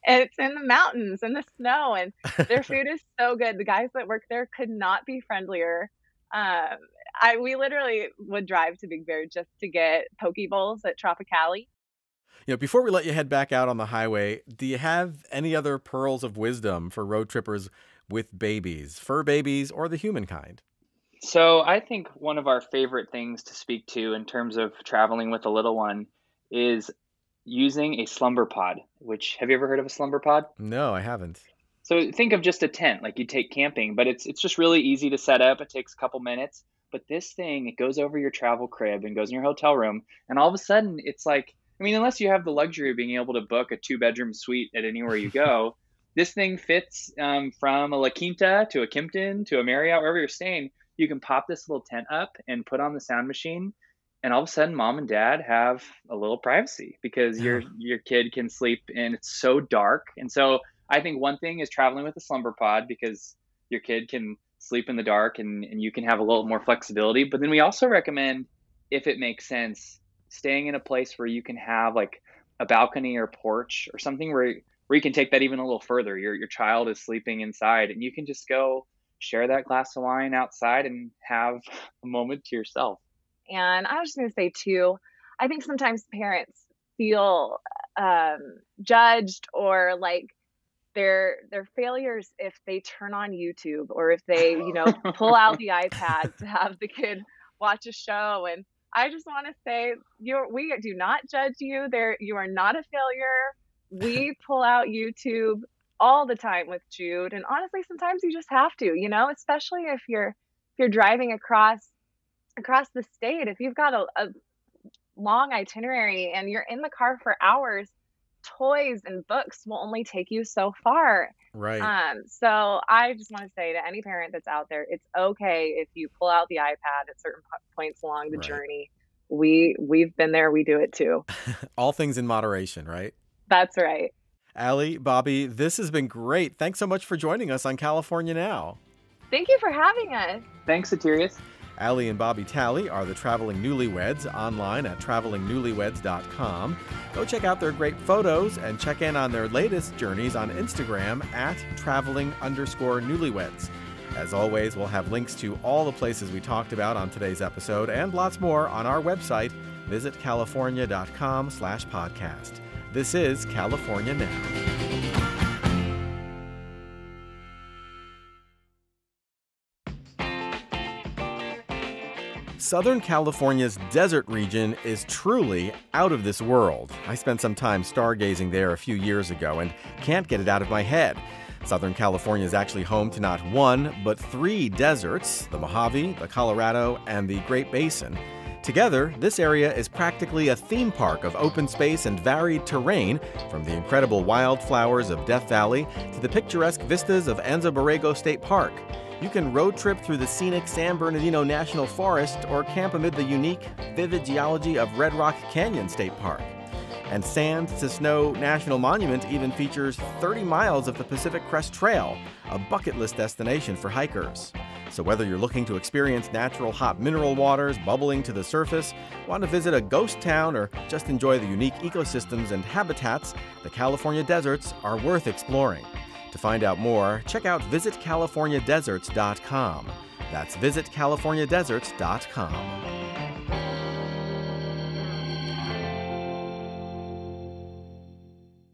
Speaker 3: it's in the mountains and the snow, and their food is so good. The guys that work there could not be friendlier. We literally would drive to Big Bear just to get poke bowls at Tropicali.
Speaker 1: Before we let you head back out on the highway, do you have any other pearls of wisdom for road trippers with babies, fur babies, or the humankind?
Speaker 4: So I think one of our favorite things to speak to in terms of traveling with a little one is using a slumber pod, which have you ever heard of a slumber pod?
Speaker 1: No, I haven't.
Speaker 4: So think of just a tent like you take camping, but it's just really easy to set up. It takes a couple minutes. But this thing, it goes over your travel crib and goes in your hotel room, and all of a sudden it's like, I mean, unless you have the luxury of being able to book a 2-bedroom suite at anywhere you go, this thing fits from a La Quinta to a Kimpton to a Marriott, wherever you're staying. You can pop this little tent up and put on the sound machine, and all of a sudden mom and dad have a little privacy because your kid can sleep, and it's so dark. And so I think one thing is traveling with a slumber pod because your kid can sleep in the dark, and you can have a little more flexibility. But then we also recommend, if it makes sense, staying in a place where you can have like a balcony or porch or something where you can take that even a little further. Your child is sleeping inside, and you can just go share that glass of wine outside and have a moment to yourself.
Speaker 3: And I was just going to say too, I think sometimes parents feel judged or like they're failures if they turn on YouTube or if they, pull out the iPad to have the kid watch a show. And I just want to say, we do not judge you. You are not a failure. We pull out YouTube all the time with Jude, and honestly, sometimes you just have to, especially if you're driving across the state. If you've got a long itinerary and you're in the car for hours, toys and books will only take you so far.
Speaker 1: Right.
Speaker 3: So I just want to say to any parent that's out there, it's okay if you pull out the iPad at certain points along the journey. We've been there. We do it too.
Speaker 1: All things in moderation, right?
Speaker 3: That's right.
Speaker 1: Alli, Bobby, this has been great. Thanks so much for joining us on California Now.
Speaker 3: Thank you for having us.
Speaker 4: Thanks, Soterios.
Speaker 1: Alli and Bobby Talley are the Traveling Newlyweds online at travelingnewlyweds.com. Go check out their great photos and check in on their latest journeys on Instagram at traveling_newlyweds. As always, we'll have links to all the places we talked about on today's episode and lots more on our website, visitcalifornia.com/podcast. This is California Now. Southern California's desert region is truly out of this world. I spent some time stargazing there a few years ago and can't get it out of my head. Southern California is actually home to not one, but 3 deserts, the Mojave, the Colorado, and the Great Basin. Together, this area is practically a theme park of open space and varied terrain, from the incredible wildflowers of Death Valley to the picturesque vistas of Anza Borrego State Park. You can road trip through the scenic San Bernardino National Forest or camp amid the unique, vivid geology of Red Rock Canyon State Park. And Sand to Snow National Monument even features 30 miles of the Pacific Crest Trail, a bucket list destination for hikers. So whether you're looking to experience natural hot mineral waters bubbling to the surface, want to visit a ghost town, or just enjoy the unique ecosystems and habitats, the California deserts are worth exploring. To find out more, check out visitcaliforniadeserts.com. That's visitcaliforniadeserts.com.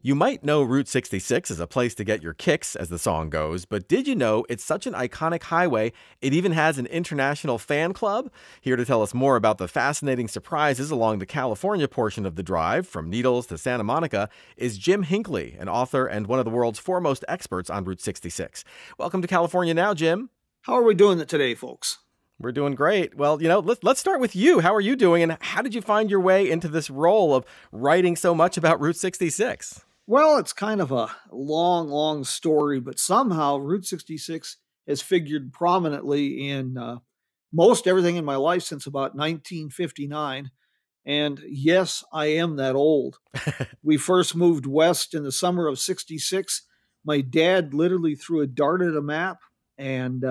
Speaker 1: You might know Route 66 is a place to get your kicks, as the song goes, but did you know it's such an iconic highway, it even has an international fan club? Here to tell us more about the fascinating surprises along the California portion of the drive, from Needles to Santa Monica, is Jim Hinckley, an author and one of the world's foremost experts on Route 66. Welcome to California Now, Jim.
Speaker 5: How are we doing today, folks?
Speaker 1: We're doing great. Well, let's start with you. How are you doing, and how did you find your way into this role of writing so much about Route 66?
Speaker 5: Well, it's kind of a long story, but somehow Route 66 has figured prominently in most everything in my life since about 1959. And yes, I am that old. We first moved west in the summer of 66. My dad literally threw a dart at a map, and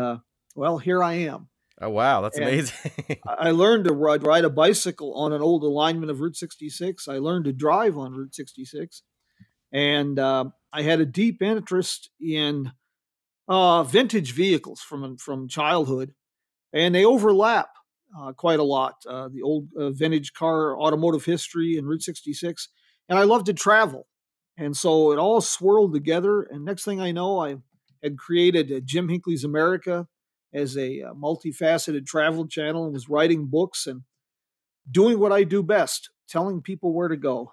Speaker 5: well, here I am.
Speaker 1: Oh, wow. That's amazing.
Speaker 5: I learned to ride a bicycle on an old alignment of Route 66. I learned to drive on Route 66. And I had a deep interest in vintage vehicles from childhood, and they overlap quite a lot. The old vintage car automotive history in Route 66 and I love to travel. And so it all swirled together. And next thing I know, I had created Jim Hinckley's America as a multifaceted travel channel and was writing books and doing what I do best, telling people where to go.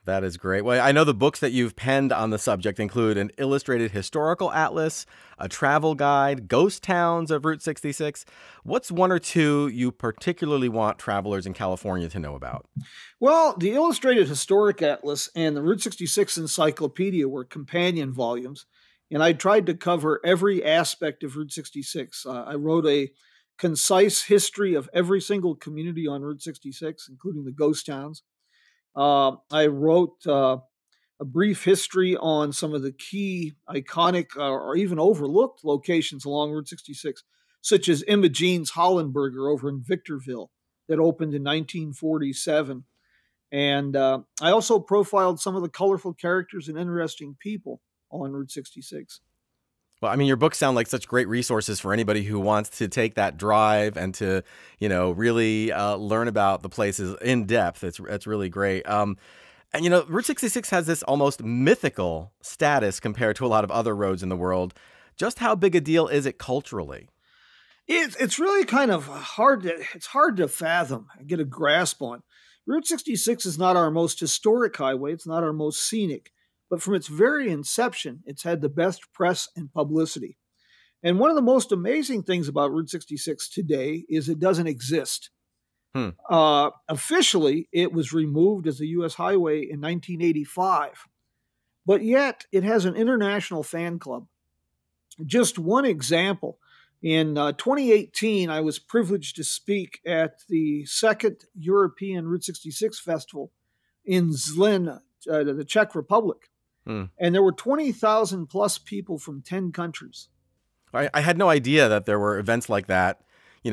Speaker 1: That is great. Well, I know the books that you've penned on the subject include an illustrated historical atlas, a travel guide, ghost towns of Route 66. What's one or two you particularly want travelers in California to know about?
Speaker 5: Well, the illustrated historic atlas and the Route 66 encyclopedia were companion volumes, and I tried to cover every aspect of Route 66. I wrote a concise history of every single community on Route 66, including the ghost towns. I wrote a brief history on some of the key iconic or even overlooked locations along Route 66, such as Imogene's Hollenberger over in Victorville that opened in 1947. And I also profiled some of the colorful characters and interesting people on Route 66.
Speaker 1: Well, I mean, your books sound like such great resources for anybody who wants to take that drive and to, really learn about the places in depth. It's really great. And, Route 66 has this almost mythical status compared to a lot of other roads in the world. Just how big a deal is it culturally?
Speaker 5: It's really kind of hard to fathom and get a grasp on. Route 66 is not our most historic highway. It's not our most scenic. But from its very inception, it's had the best press and publicity. And one of the most amazing things about Route 66 today is it doesn't exist. Officially, it was removed as a U.S. highway in 1985. But yet, it has an international fan club. Just one example. In 2018, I was privileged to speak at the second European Route 66 Festival in Zlin, the Czech Republic. And there were 20,000 plus people from 10 countries.
Speaker 1: I had no idea that there were events like that,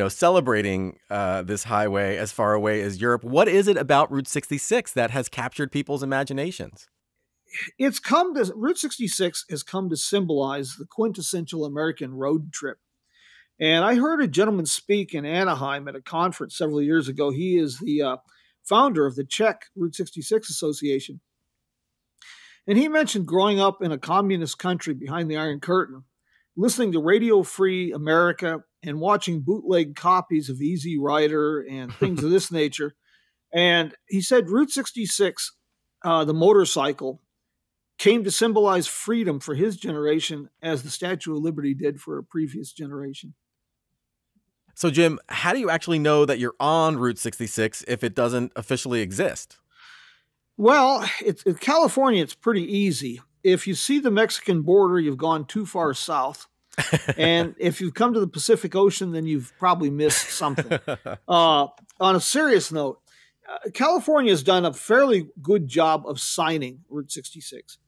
Speaker 1: celebrating this highway as far away as Europe. What is it about Route 66 that has captured people's imaginations?
Speaker 5: Route 66 has come to symbolize the quintessential American road trip. And I heard a gentleman speak in Anaheim at a conference several years ago. He is the founder of the Czech Route 66 Association. And he mentioned growing up in a communist country behind the Iron Curtain, listening to Radio Free America and watching bootleg copies of Easy Rider and things of this nature. And he said Route 66, the motorcycle, came to symbolize freedom for his generation as the Statue of Liberty did for a previous generation.
Speaker 1: So, Jim, how do you actually know that you're on Route 66 if it doesn't officially exist?
Speaker 5: Well, in California, it's pretty easy. If you see the Mexican border, you've gone too far south. And if you've come to the Pacific Ocean, then you've probably missed something. On a serious note, California has done a fairly good job of signing Route 66.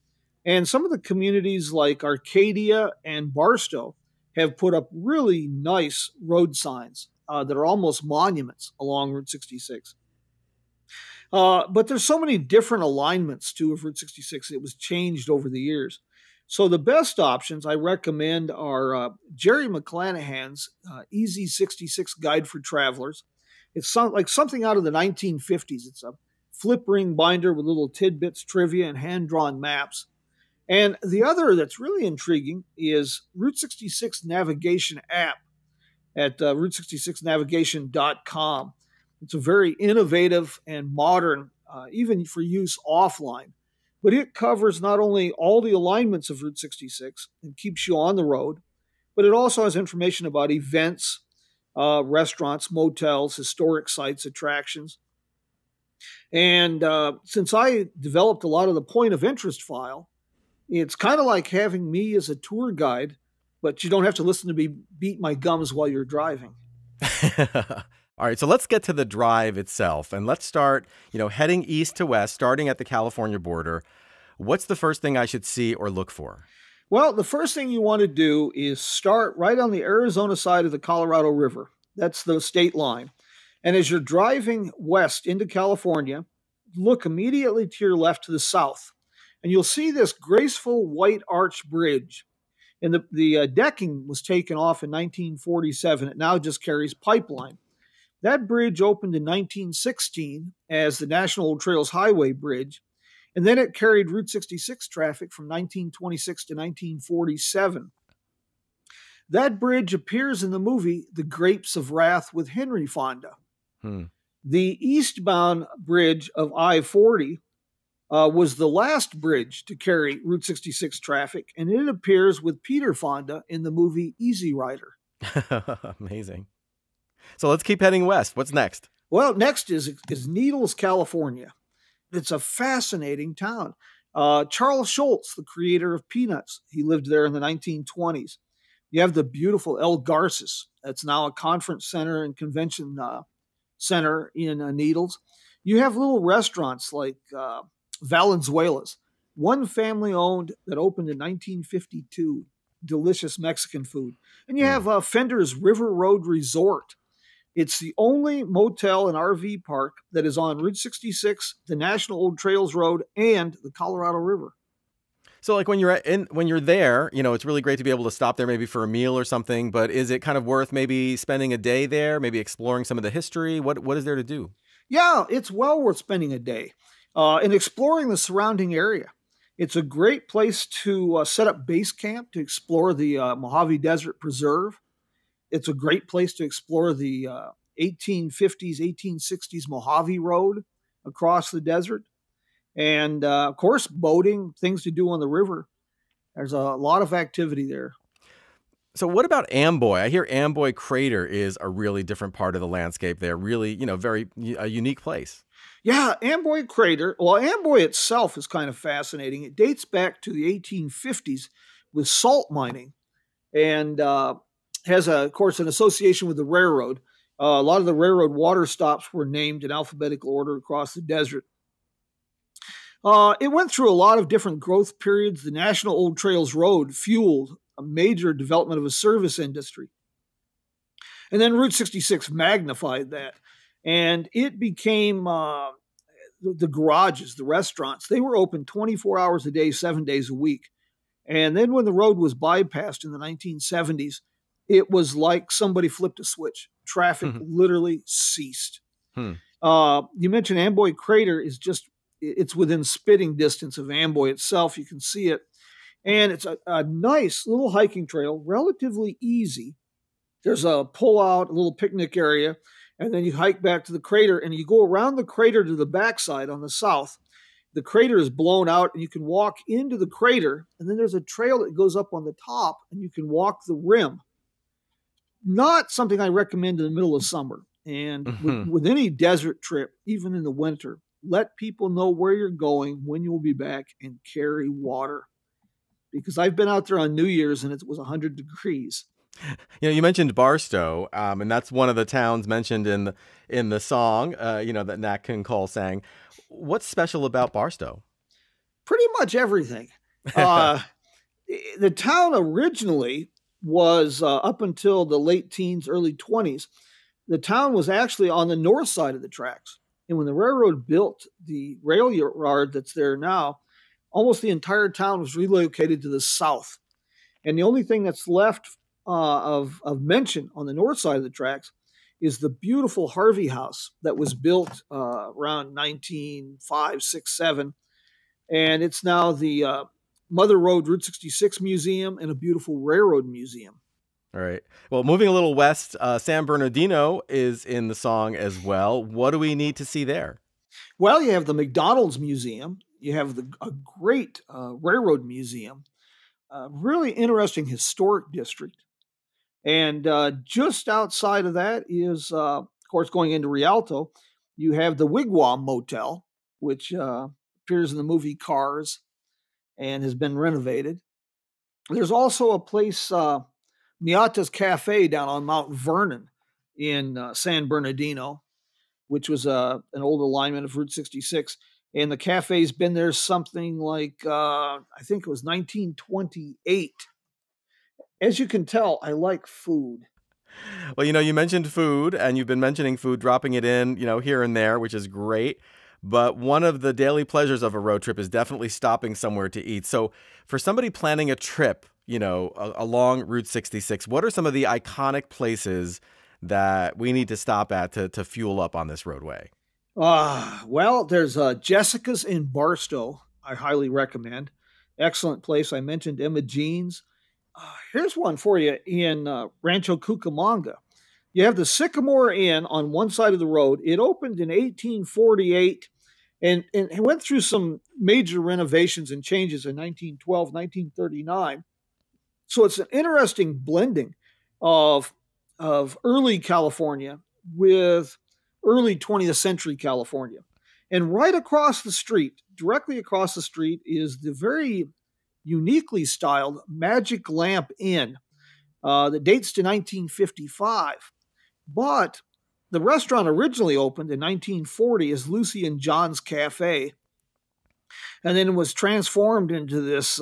Speaker 5: And some of the communities like Arcadia and Barstow have put up really nice road signs that are almost monuments along Route 66. But there's so many different alignments to Route 66. It was changed over the years. So the best options I recommend are Jerry McClanahan's Easy 66 Guide for Travelers. It's like something out of the 1950s. It's a flip ring binder with little tidbits, trivia, and hand-drawn maps. And the other that's really intriguing is Route 66 Navigation app at route66navigation.com. It's a very innovative and modern, even for use offline. But it covers not only all the alignments of Route 66 and keeps you on the road, but it also has information about events, restaurants, motels, historic sites, attractions. And since I developed a lot of the point of interest file, it's kind of like having me as a tour guide, but you don't have to listen to me beat my gums while you're driving.
Speaker 1: All right, so let's get to the drive itself, and let's start, heading east to west, starting at the California border. What's the first thing I should see or look for?
Speaker 5: Well, the first thing you want to do is start right on the Arizona side of the Colorado River. That's the state line. And as you're driving west into California, look immediately to your left to the south, and you'll see this graceful white arch bridge. And the decking was taken off in 1947. It now just carries pipeline. That bridge opened in 1916 as the National Old Trails Highway Bridge, And then it carried Route 66 traffic from 1926 to 1947. That bridge appears in the movie The Grapes of Wrath with Henry Fonda. The eastbound bridge of I-40 was the last bridge to carry Route 66 traffic, and it appears with Peter Fonda in the movie Easy Rider.
Speaker 1: Amazing. So let's keep heading west. What's next?
Speaker 5: Well, next is Needles, California. It's a fascinating town. Charles Schultz, the creator of Peanuts, he lived there in the 1920s. You have the beautiful El Garces. That's now a conference center and convention center in Needles. You have little restaurants like Valenzuela's, one family owned, that opened in 1952. Delicious Mexican food. And you have Fender's River Road Resort. It's the only motel and RV park that is on Route 66, the National Old Trails Road, and the Colorado River.
Speaker 1: So like when you're there, you know, it's really great to be able to stop there maybe for a meal or something, but is it kind of worth maybe spending a day there, maybe exploring some of the history? What is there to do? Yeah,
Speaker 5: it's well worth spending a day and exploring the surrounding area. It's a great place to set up base camp, to explore the Mojave Desert Preserve. It's a great place to explore the 1850s, 1860s Mojave Road across the desert. And, of course, boating, things to do on the river. There's a lot of activity there.
Speaker 1: So what about Amboy? I hear Amboy Crater is a really different part of the landscape there. Really, you know, a unique place.
Speaker 5: Yeah, Amboy Crater. Well, Amboy itself is kind of fascinating. It dates back to the 1850s with salt mining and has, of course, an association with the railroad. A lot of the railroad water stops were named in alphabetical order across the desert. It went through a lot of different growth periods. The National Old Trails Road fueled a major development of a service industry. And then Route 66 magnified that. And it became the garages, the restaurants. They were open 24 hours a day, 7 days a week. And then when the road was bypassed in the 1970s, it was like somebody flipped a switch. Traffic literally ceased. You mentioned Amboy Crater is it's within spitting distance of Amboy itself. You can see it. And it's a nice little hiking trail, relatively easy. There's a pull-out, a little picnic area, and then you hike back to the crater, and you go around the crater to the backside on the south. The crater is blown out, and you can walk into the crater, and then there's a trail that goes up on the top, and you can walk the rim. Not something I recommend in the middle of summer. And with any desert trip, even in the winter, let people know where you're going, when you will be back, and carry water. Because I've been out there on New Year's and it was 100 degrees.
Speaker 1: You know, you mentioned Barstow, and that's one of the towns mentioned in the song, that Nat King Cole sang. What's special about Barstow?
Speaker 5: Pretty much everything. The town originally was, up until the late teens, early 20s, the town was actually on the north side of the tracks. And when the railroad built the rail yard that's there now, almost the entire town was relocated to the south. And the only thing that's left of mention on the north side of the tracks is the beautiful Harvey House that was built around 1905, 6, 7. And it's now the Mother Road Route 66 Museum and a beautiful railroad museum.
Speaker 1: All right. Well, moving a little west, San Bernardino is in the song as well. What do we need to see there?
Speaker 5: Well, you have the McDonald's Museum. You have a great railroad museum, really interesting historic district. And just outside of that is, of course, going into Rialto, you have the Wigwam Motel, which appears in the movie Cars and has been renovated. There's also a place, Miata's Cafe down on Mount Vernon in San Bernardino, which was an old alignment of Route 66. And the cafe's been there something like, I think it was 1928. As you can tell, I like food.
Speaker 1: Well, you mentioned food, and you've been mentioning food, dropping it in, here and there, which is great. But one of the daily pleasures of a road trip is definitely stopping somewhere to eat. So for somebody planning a trip, along Route 66, what are some of the iconic places that we need to stop at to fuel up on this roadway?
Speaker 5: Well, there's Jessica's in Barstow. I highly recommend. Excellent place. I mentioned Emma Jean's. Here's one for you in Rancho Cucamonga. You have the Sycamore Inn on one side of the road. It opened in 1848 and it went through some major renovations and changes in 1912, 1939. So it's an interesting blending of early California with early 20th century California. And right across the street, directly across the street, is the very uniquely styled Magic Lamp Inn that dates to 1955. But the restaurant originally opened in 1940 as Lucy and John's Cafe, and then it was transformed into this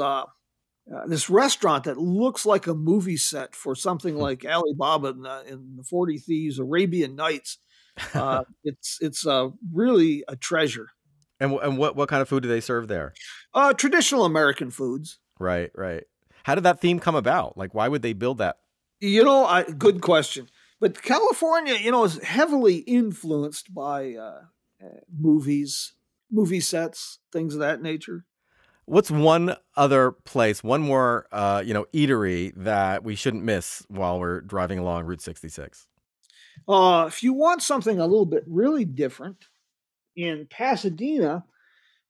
Speaker 5: this restaurant that looks like a movie set for something like Alibaba in the 40 Thieves, Arabian Nights. It's really a treasure.
Speaker 1: And what kind of food do they serve there?
Speaker 5: Traditional American foods.
Speaker 1: Right, right. How did that theme come about? Like, why would they build that?
Speaker 5: Good question. But California, is heavily influenced by movies, movie sets, things of that nature.
Speaker 1: What's one other place, one more, eatery that we shouldn't miss while we're driving along Route 66?
Speaker 5: If you want something a little bit really different, in Pasadena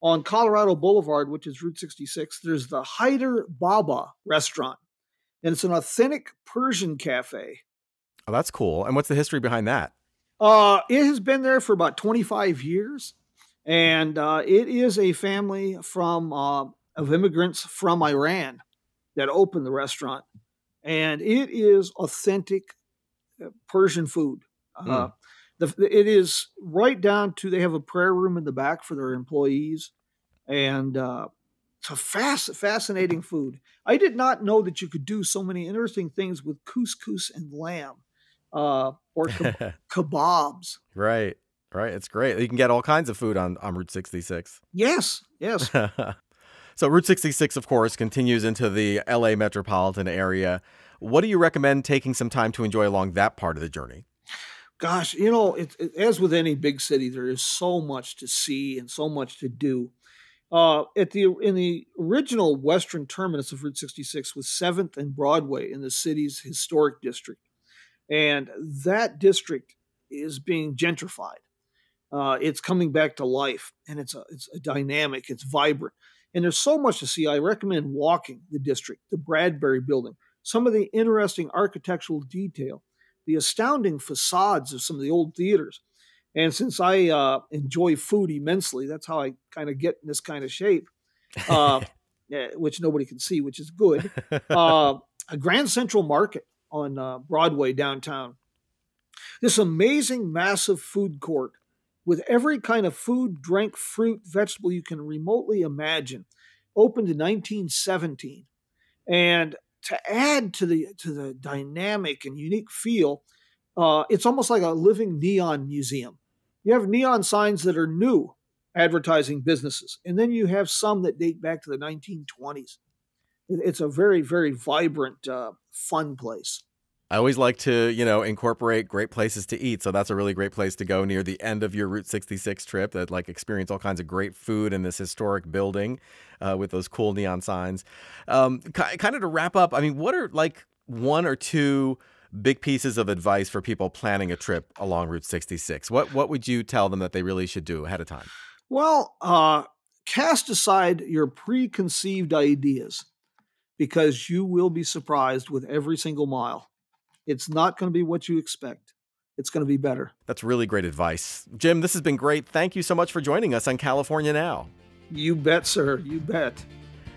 Speaker 5: on Colorado Boulevard, which is Route 66, there's the Hyder Baba restaurant, and it's an authentic Persian cafe.
Speaker 1: Oh, that's cool. And what's the history behind that?
Speaker 5: It has been there for about 25 years, and it is a family of immigrants from Iran that opened the restaurant, and it is authentic Persian food. It is right down to, they have a prayer room in the back for their employees, and it's a fascinating food. I did not know that you could do so many interesting things with couscous and lamb. Or kebabs.
Speaker 1: Right. It's great. You can get all kinds of food on Route 66.
Speaker 5: Yes.
Speaker 1: So Route 66, of course, continues into the LA metropolitan area. What do you recommend taking some time to enjoy along that part of the journey?
Speaker 5: Gosh, as with any big city, there is so much to see and so much to do. In the original western terminus of Route 66 was 7th and Broadway in the city's historic district. And that district is being gentrified. It's coming back to life, and it's a dynamic, it's vibrant. And there's so much to see. I recommend walking the district, the Bradbury Building, some of the interesting architectural detail, the astounding facades of some of the old theaters. And since I enjoy food immensely, that's how I kind of get in this kind of shape, which nobody can see, which is good. A Grand Central Market on Broadway downtown. This amazing, massive food court with every kind of food, drink, fruit, vegetable you can remotely imagine, opened in 1917. And to add to the dynamic and unique feel, it's almost like a living neon museum. You have neon signs that are new, advertising businesses, and then you have some that date back to the 1920s. It's a very, very vibrant, fun place.
Speaker 1: I always like to, incorporate great places to eat. So that's a really great place to go near the end of your Route 66 trip, that experience all kinds of great food in this historic building with those cool neon signs. Kind of to wrap up, what are one or two big pieces of advice for people planning a trip along Route 66? What would you tell them that they really should do ahead of time?
Speaker 5: Well, cast aside your preconceived ideas, because you will be surprised with every single mile. It's not going to be what you expect. It's going to be better.
Speaker 1: That's really great advice. Jim, this has been great. Thank you so much for joining us on California Now.
Speaker 5: You bet, sir. You bet.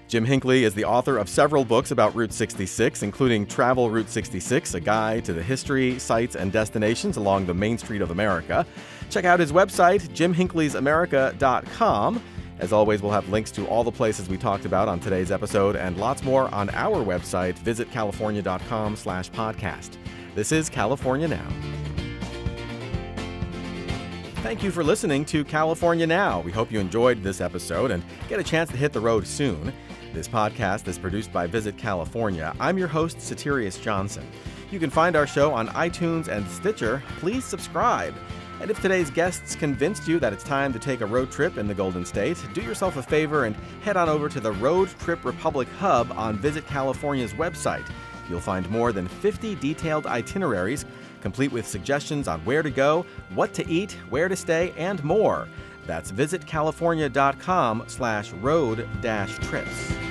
Speaker 1: Jim Hinckley is the author of several books about Route 66, including Travel Route 66, a guide to the history, sites, and destinations along the Main Street of America. Check out his website, jimhinckleysamerica.com. As always, we'll have links to all the places we talked about on today's episode and lots more on our website, visitcalifornia.com/podcast. This is California Now. Thank you for listening to California Now. We hope you enjoyed this episode and get a chance to hit the road soon. This podcast is produced by Visit California. I'm your host, Soterios Johnson. You can find our show on iTunes and Stitcher. Please subscribe. And if today's guests convinced you that it's time to take a road trip in the Golden State, do yourself a favor and head on over to the Road Trip Republic Hub on Visit California's website. You'll find more than 50 detailed itineraries, complete with suggestions on where to go, what to eat, where to stay, and more. That's visitcalifornia.com/road-trips.